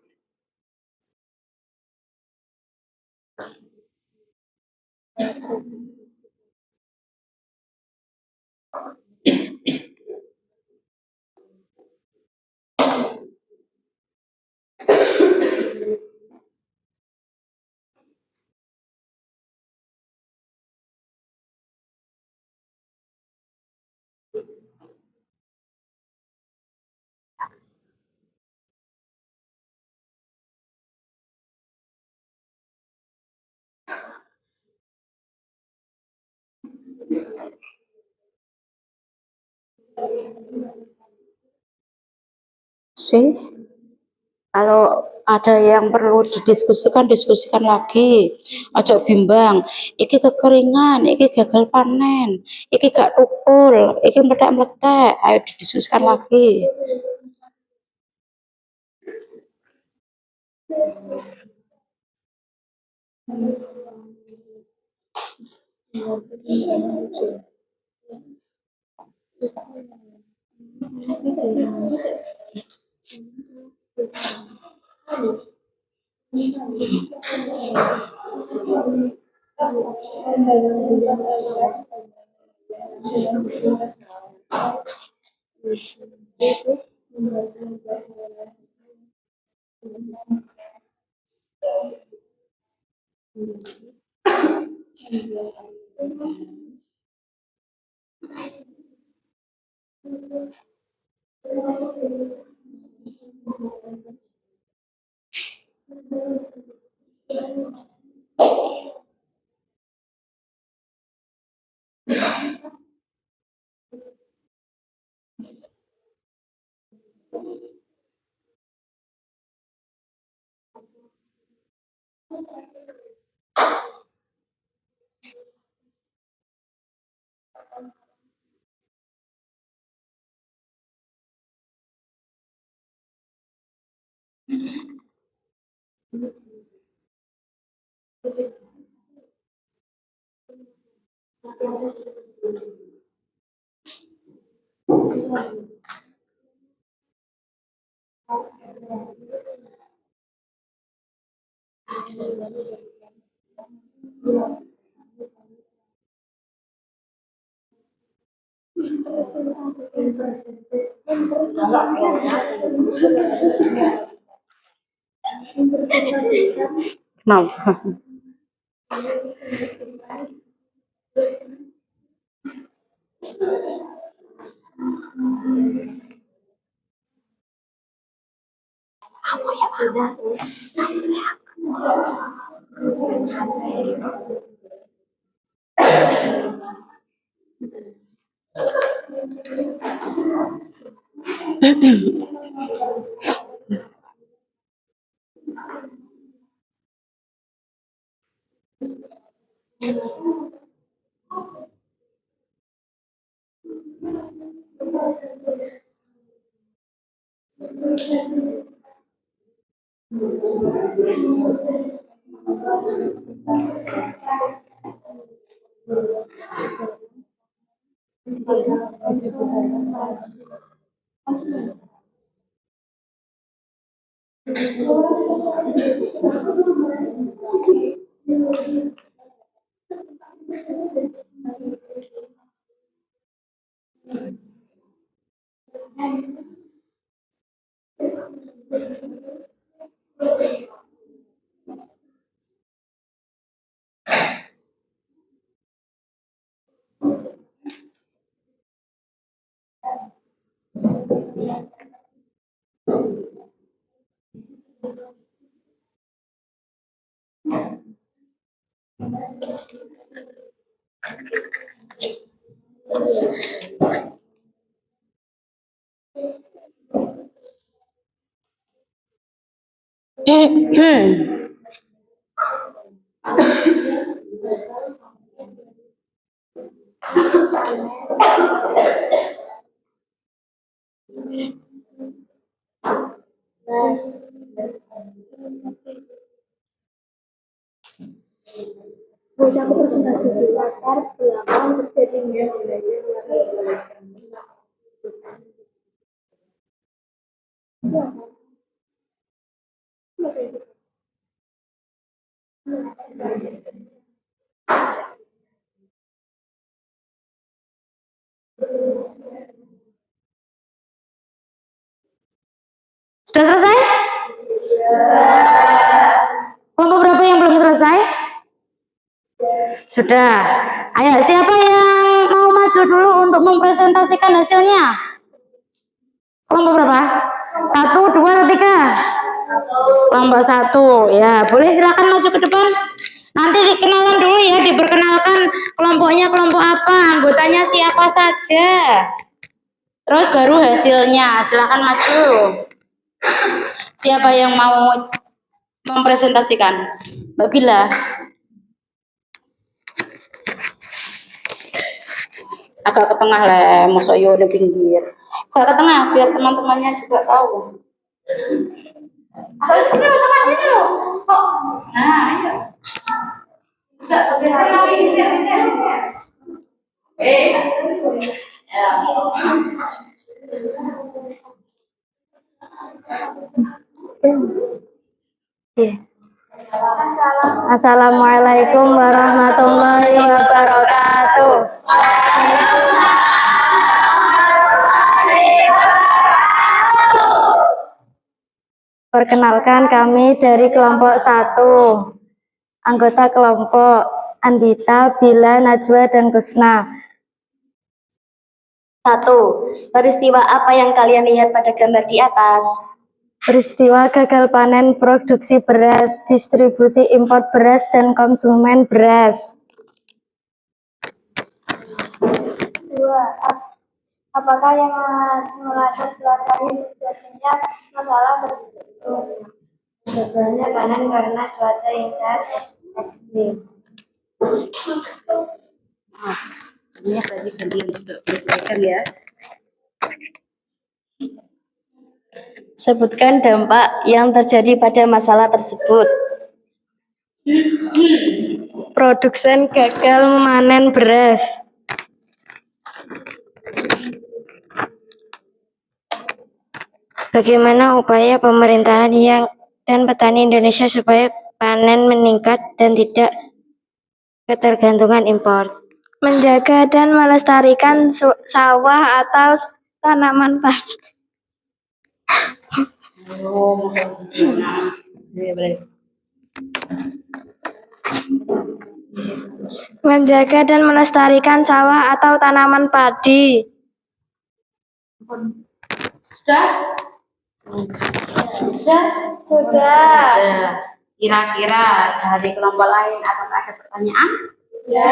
Speaker 1: Sih, kalau ada yang perlu didiskusikan, diskusikan lagi. Ojo bimbang, iki kekeringan, iki gagal panen, iki gak tukul, iki meledak-meledak. Ayo didiskusikan lagi. Kenapa?
Speaker 3: Boleh aku presentasi di latar belakang terjadinya
Speaker 1: Sudah selesai? Kelompok berapa yang belum selesai? Sudah. Ayo, siapa yang mau maju dulu untuk mempresentasikan hasilnya? Kelompok berapa? 1, 2, 3? Kelompok 1. Ya, boleh silakan maju ke depan. Nanti dikenalan dulu ya, diperkenalkan kelompoknya kelompok apa, anggotanya siapa saja. Terus baru hasilnya, silakan maju. Siapa yang mau mempresentasikan? Mbak Bila. Agak ke tengah lah, masa yo di pinggir. Agak ke tengah biar teman-temannya juga tahu. Agak ke sini loh tengahnya loh. Kok? Nah, ayo. Enggak, geser lagi, geser. Assalamualaikum warahmatullahi wabarakatuh. Perkenalkan, kami dari kelompok 1. Anggota kelompok Andita, Bila, Najwa, dan Kusna.
Speaker 5: 1. Peristiwa apa yang kalian lihat pada gambar di atas?
Speaker 1: Peristiwa gagal panen produksi beras, distribusi impor beras, dan konsumen beras.
Speaker 3: 2. Apakah yang melatar belakangi terjadinya masalah tersebut? Sebenarnya panen karena cuaca yang sangat ekstrim.
Speaker 1: Ini tadi ganti untuk berkaitan ya.
Speaker 5: Sebutkan dampak yang terjadi pada masalah tersebut.
Speaker 1: Produsen gagal memanen beras.
Speaker 6: Bagaimana upaya pemerintahan dan petani Indonesia supaya panen meningkat dan tidak ketergantungan impor?
Speaker 3: Menjaga dan melestarikan sawah atau tanaman padi. Menjaga dan melestarikan sawah atau tanaman padi. Sudah.
Speaker 1: Kira-kira dari kelompok lain apakah ada pertanyaan? Ya.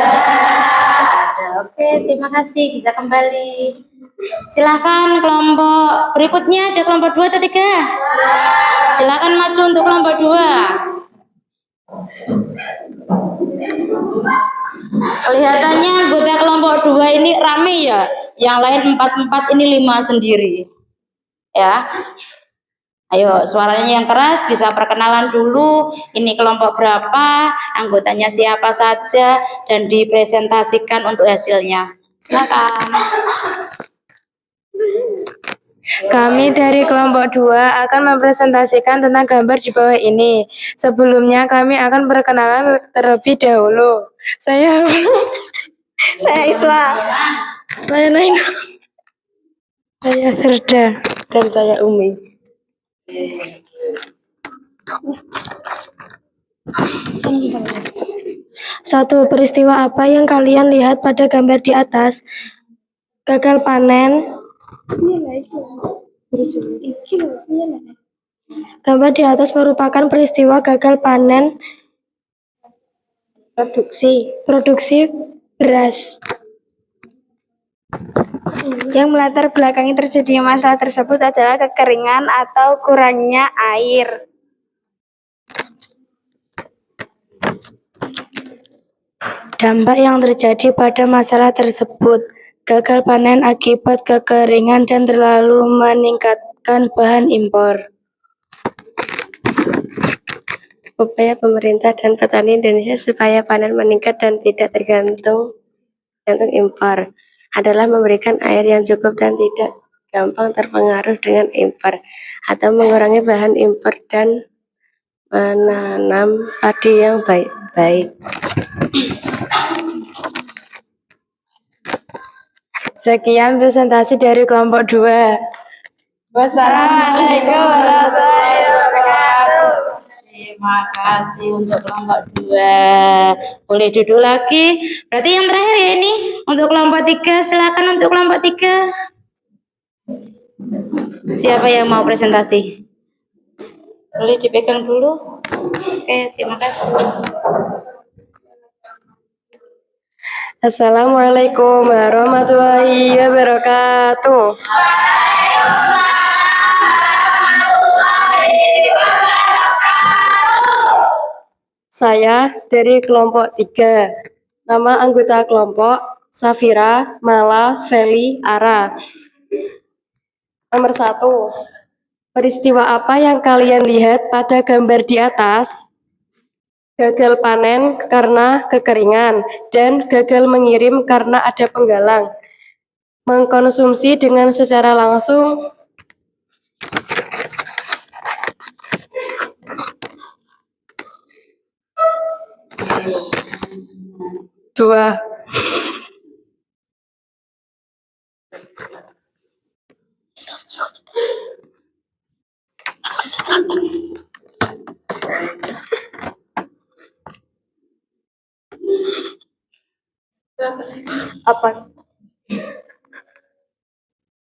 Speaker 1: Ada. Oke, terima kasih. Bisa kembali. Silahkan kelompok berikutnya, ada kelompok 2 atau 3? Silahkan maju untuk kelompok 2. Kelihatannya anggota kelompok 2 ini rame ya. Yang lain 4 ini 5 sendiri. Ya. Ayo, suaranya yang keras, bisa perkenalan dulu. Ini kelompok berapa, anggotanya siapa saja, dan dipresentasikan untuk hasilnya. Silakan.
Speaker 2: Kami dari kelompok 2 akan mempresentasikan tentang gambar di bawah ini. Sebelumnya kami akan berkenalan terlebih dahulu. Saya Iswa. Saya Naina. Saya Firda. Dan saya Umi.
Speaker 6: Satu, peristiwa apa yang kalian lihat pada gambar di atas? Gagal panen. Gambar di atas merupakan peristiwa gagal panen produksi
Speaker 2: beras. Yang melatar belakangi terjadinya masalah tersebut adalah kekeringan atau kurangnya air. Dampak yang terjadi pada masalah tersebut, gagal panen akibat kekeringan dan terlalu meningkatkan bahan impor. Upaya pemerintah dan petani Indonesia supaya panen meningkat dan tidak tergantung impor adalah memberikan air yang cukup dan tidak gampang terpengaruh dengan impor, atau mengurangi bahan impor dan menanam padi yang baik-baik. Sekian presentasi dari kelompok 2. Wassalamualaikum warahmatullahi wabarakatuh.
Speaker 1: Terima kasih untuk kelompok 2. Boleh duduk lagi. Berarti yang terakhir ya ini untuk kelompok 3. Silakan untuk kelompok 3. Siapa yang mau presentasi? Boleh dipegang dulu. Oke, terima kasih.
Speaker 2: Assalamualaikum warahmatullahi wabarakatuh. Saya dari kelompok 3. Nama anggota kelompok Safira, Mala, Feli, Ara. Nomor 1. Peristiwa apa yang kalian lihat pada gambar di atas? Gagal panen karena kekeringan dan gagal mengirim karena ada penggalang. Mengkonsumsi dengan secara langsung. Dua.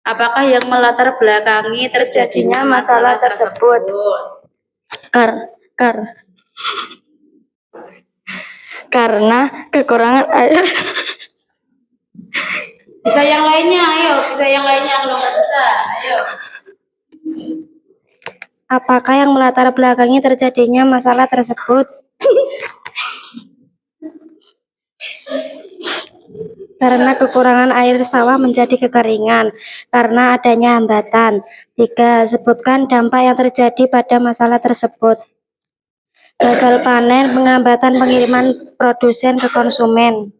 Speaker 1: Apakah yang melatar belakangi terjadinya masalah tersebut?
Speaker 2: Karena kekurangan air.
Speaker 1: Bisa yang lainnya, ayo. Bisa yang lainnya kalau nggak bisa, ayo.
Speaker 6: Apakah yang melatar belakangi terjadinya masalah tersebut? Karena kekurangan air sawah menjadi kekeringan, karena adanya hambatan. 3. Sebutkan dampak yang terjadi pada masalah tersebut. Gagal panen, penghambatan pengiriman produsen ke konsumen.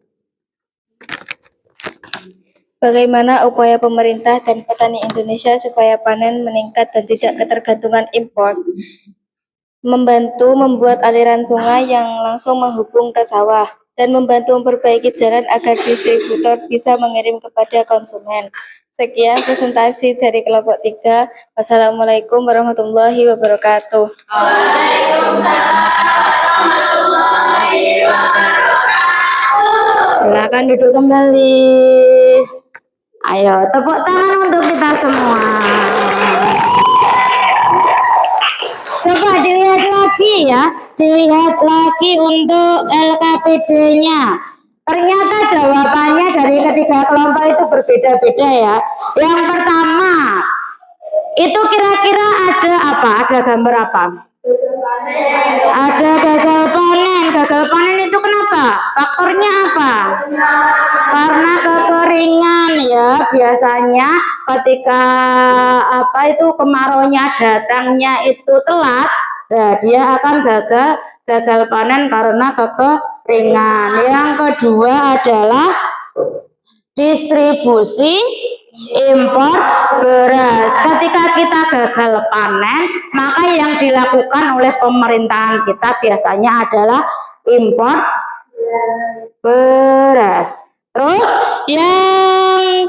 Speaker 2: Bagaimana upaya pemerintah dan petani Indonesia supaya panen meningkat dan tidak ketergantungan impor? Membantu membuat aliran sungai yang langsung menghubung ke sawah dan membantu memperbaiki jalan agar distributor bisa mengirim kepada konsumen. Sekian presentasi dari kelompok 3. Wassalamualaikum warahmatullahi wabarakatuh.
Speaker 1: Silakan duduk kembali. Ayo, tepuk tangan untuk kita semua. Coba dilihat lagi ya, dilihat lagi untuk LKPD-nya. Ternyata jawabannya dari ketiga kelompok itu berbeda-beda ya. Yang pertama, itu kira-kira ada apa? Ada gambar apa? Ada gagal panen. Gagal panen itu kenapa? Faktornya apa? Karena kekeringan ya. Biasanya ketika kemaraunya datangnya itu telat, nah dia akan gagal panen karena kekeringan. Yang kedua adalah distribusi impor beras. Ketika kita gagal panen, maka yang dilakukan oleh pemerintahan kita biasanya adalah impor beras. Terus yang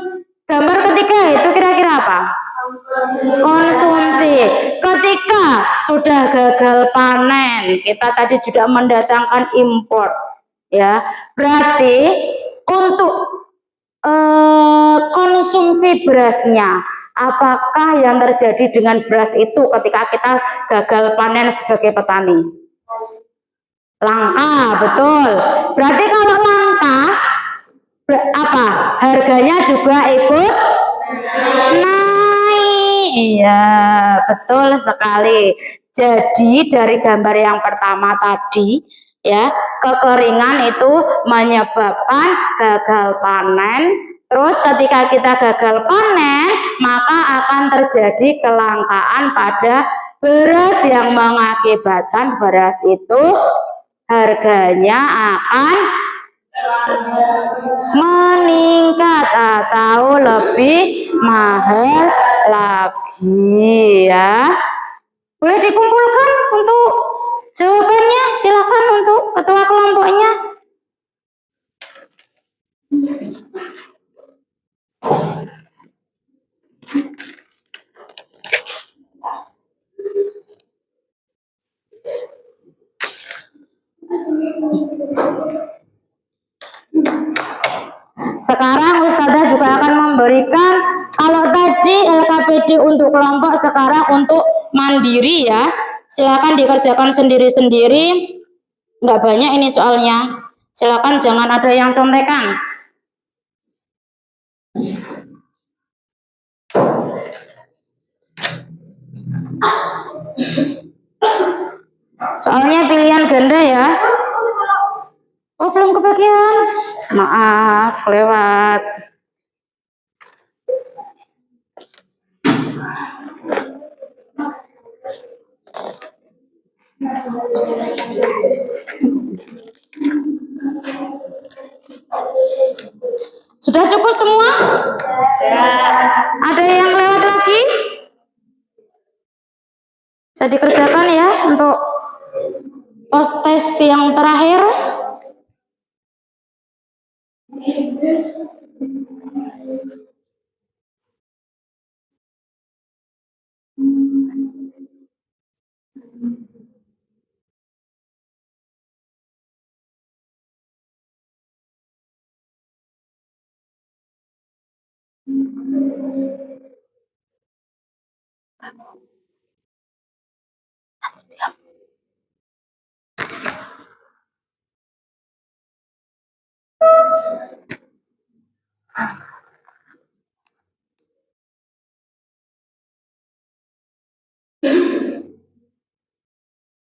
Speaker 1: gambar ketiga itu kira-kira apa? Konsumsi. Ketika sudah gagal panen, kita tadi juga mendatangkan impor, ya. Berarti untuk konsumsi berasnya, apakah yang terjadi dengan beras itu ketika kita gagal panen sebagai petani? Langka, betul. Berarti kalau langka, apa? Harganya juga ikut naik. Iya, betul sekali. Jadi dari gambar yang pertama tadi ya, kekeringan itu menyebabkan gagal panen. Terus ketika kita gagal panen, maka akan terjadi kelangkaan pada beras yang mengakibatkan beras itu harganya akan meningkat atau lebih mahal lagi ya. Boleh dikumpulkan untuk jawabannya, silakan untuk ketua kelompoknya. Sekarang Ustazah juga akan memberikan, kalau tadi LKPD untuk kelompok, sekarang untuk mandiri ya. Silakan dikerjakan sendiri-sendiri. Nggak banyak ini soalnya. Silakan jangan ada yang contekan. Soalnya pilihan ganda ya. Oh, belum kebagian. Maaf, lewat. Sudah cukup semua? Ya. Ada yang lewat lagi? Bisa dikerjakan ya untuk post test yang terakhir.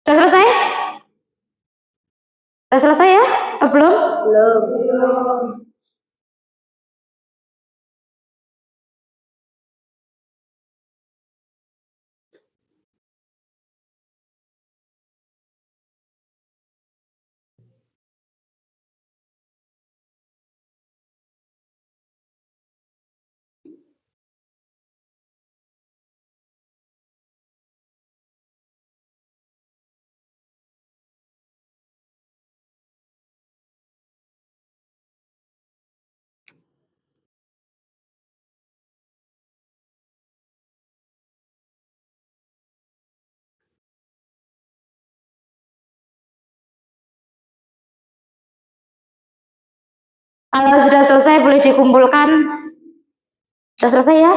Speaker 1: Sudah selesai? Sudah selesai ya? Belum? Belum. Kalau sudah selesai boleh dikumpulkan. Sudah selesai ya?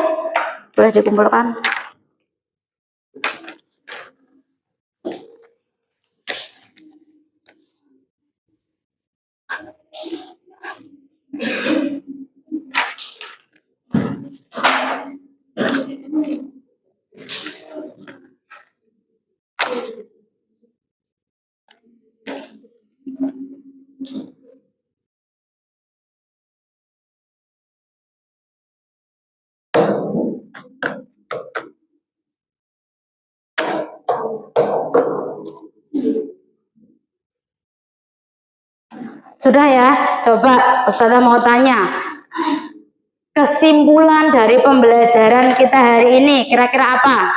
Speaker 1: Boleh dikumpulkan. Sudah ya? Coba Ustazah mau tanya. Kesimpulan dari pembelajaran kita hari ini kira-kira apa?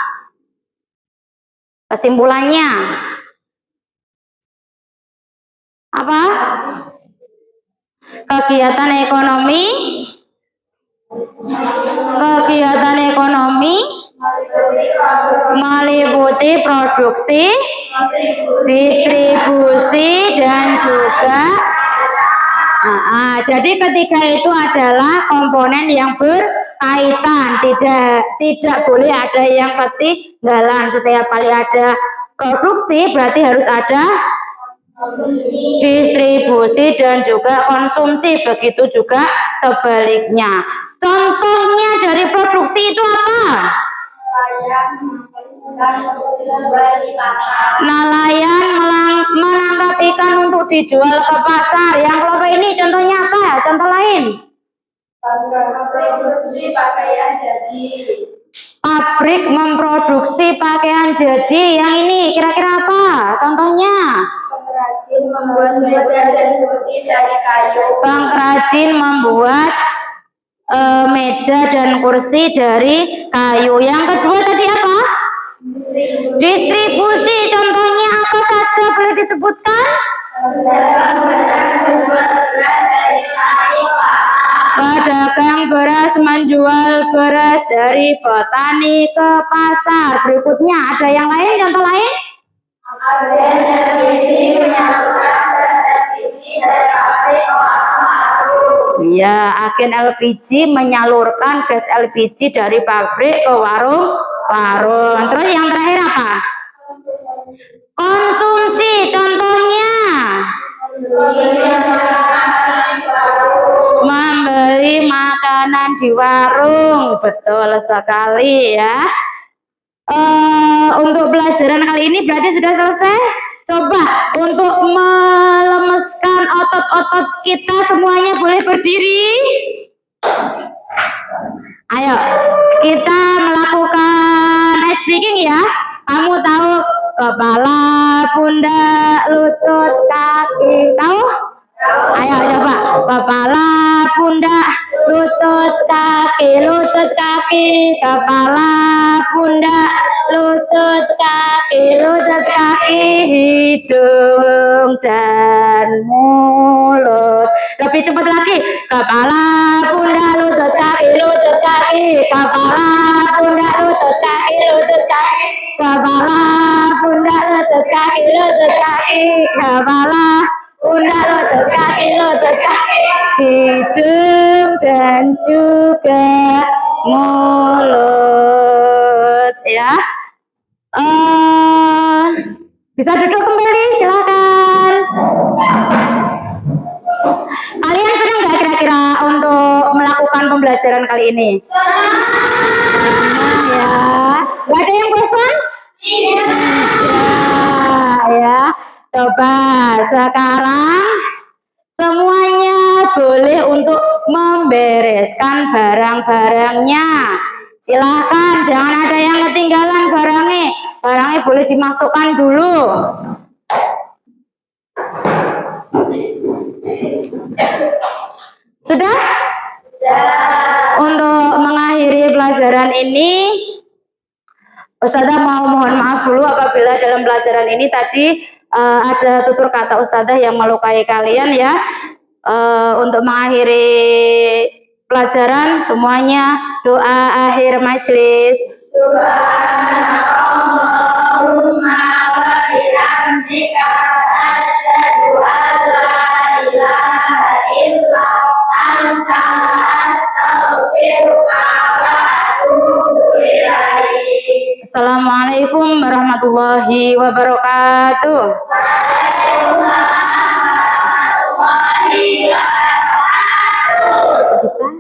Speaker 1: Kesimpulannya apa? Kegiatan ekonomi meliputi produksi, distribusi, dan juga jadi ketiga itu adalah komponen yang berkaitan, tidak boleh ada yang ketinggalan. Setiap kali ada produksi berarti harus ada distribusi dan juga konsumsi, begitu juga sebaliknya. Contohnya dari produksi itu apa? Nelayan menangkap ikan untuk dijual ke pasar. Yang kelompok ini contohnya apa? Contoh lain. Pabrik memproduksi pakaian jadi. Yang ini kira-kira apa? Contohnya?
Speaker 3: Pengrajin membuat meja dan kursi dari kayu.
Speaker 1: Pengrajin membuat meja dan kursi dari kayu. Yang kedua tadi apa? Distribusi. Contohnya apa saja boleh disebutkan? Pedagang beras menjual beras dari petani ke pasar. Berikutnya ada yang lain, contoh lain?
Speaker 3: Agen LPG menyalurkan gas LPG dari pabrik ke warung-warung.
Speaker 1: Ya, agen LPG menyalurkan gas LPG dari pabrik ke warung-warung. Terus yang terakhir apa? Konsumsi. Contohnya? Membeli makanan di warung. Betul sekali ya. Untuk pelajaran kali ini berarti sudah selesai. Coba untuk melemeskan otot-otot kita semuanya boleh berdiri. Ayo kita melakukan ice breaking ya. Kamu tahu kepala, pundak, lutut, kaki, tahu? Ayo coba kepala, pundak, lutut, kaki, kepala, pundak, lutut, kaki, hidung dan mulut. Lebih cepat lagi. Kepala, pundak, lutut, kaki, kepala, pundak, lutut, kaki, kepala, pundak, lutut, kaki, kepala, pundak, lutut, kaki, hidung dan juga mulut ya. Bisa duduk kembali, silakan. Kalian senang nggak kira-kira untuk melakukan pembelajaran kali ini? Senang ya. Gak ada yang bosan? Iya. Ya. Coba sekarang semuanya boleh untuk membereskan barang-barangnya. Silahkan, jangan ada yang ketinggalan barangnya. Barangnya boleh dimasukkan dulu. Sudah? Untuk mengakhiri pelajaran ini, Ustazah mau mohon maaf dulu apabila dalam pelajaran ini tadi ada tutur kata Ustazah yang melukai kalian ya. Untuk mengakhiri pelajaran semuanya doa akhir majelis.
Speaker 3: Subhanallahumma wa bihamdika asyhadu an la ilaha illa anta astaghfiruka wa atubu ilaik.
Speaker 1: Assalamualaikum warahmatullahi wabarakatuh. Bisa?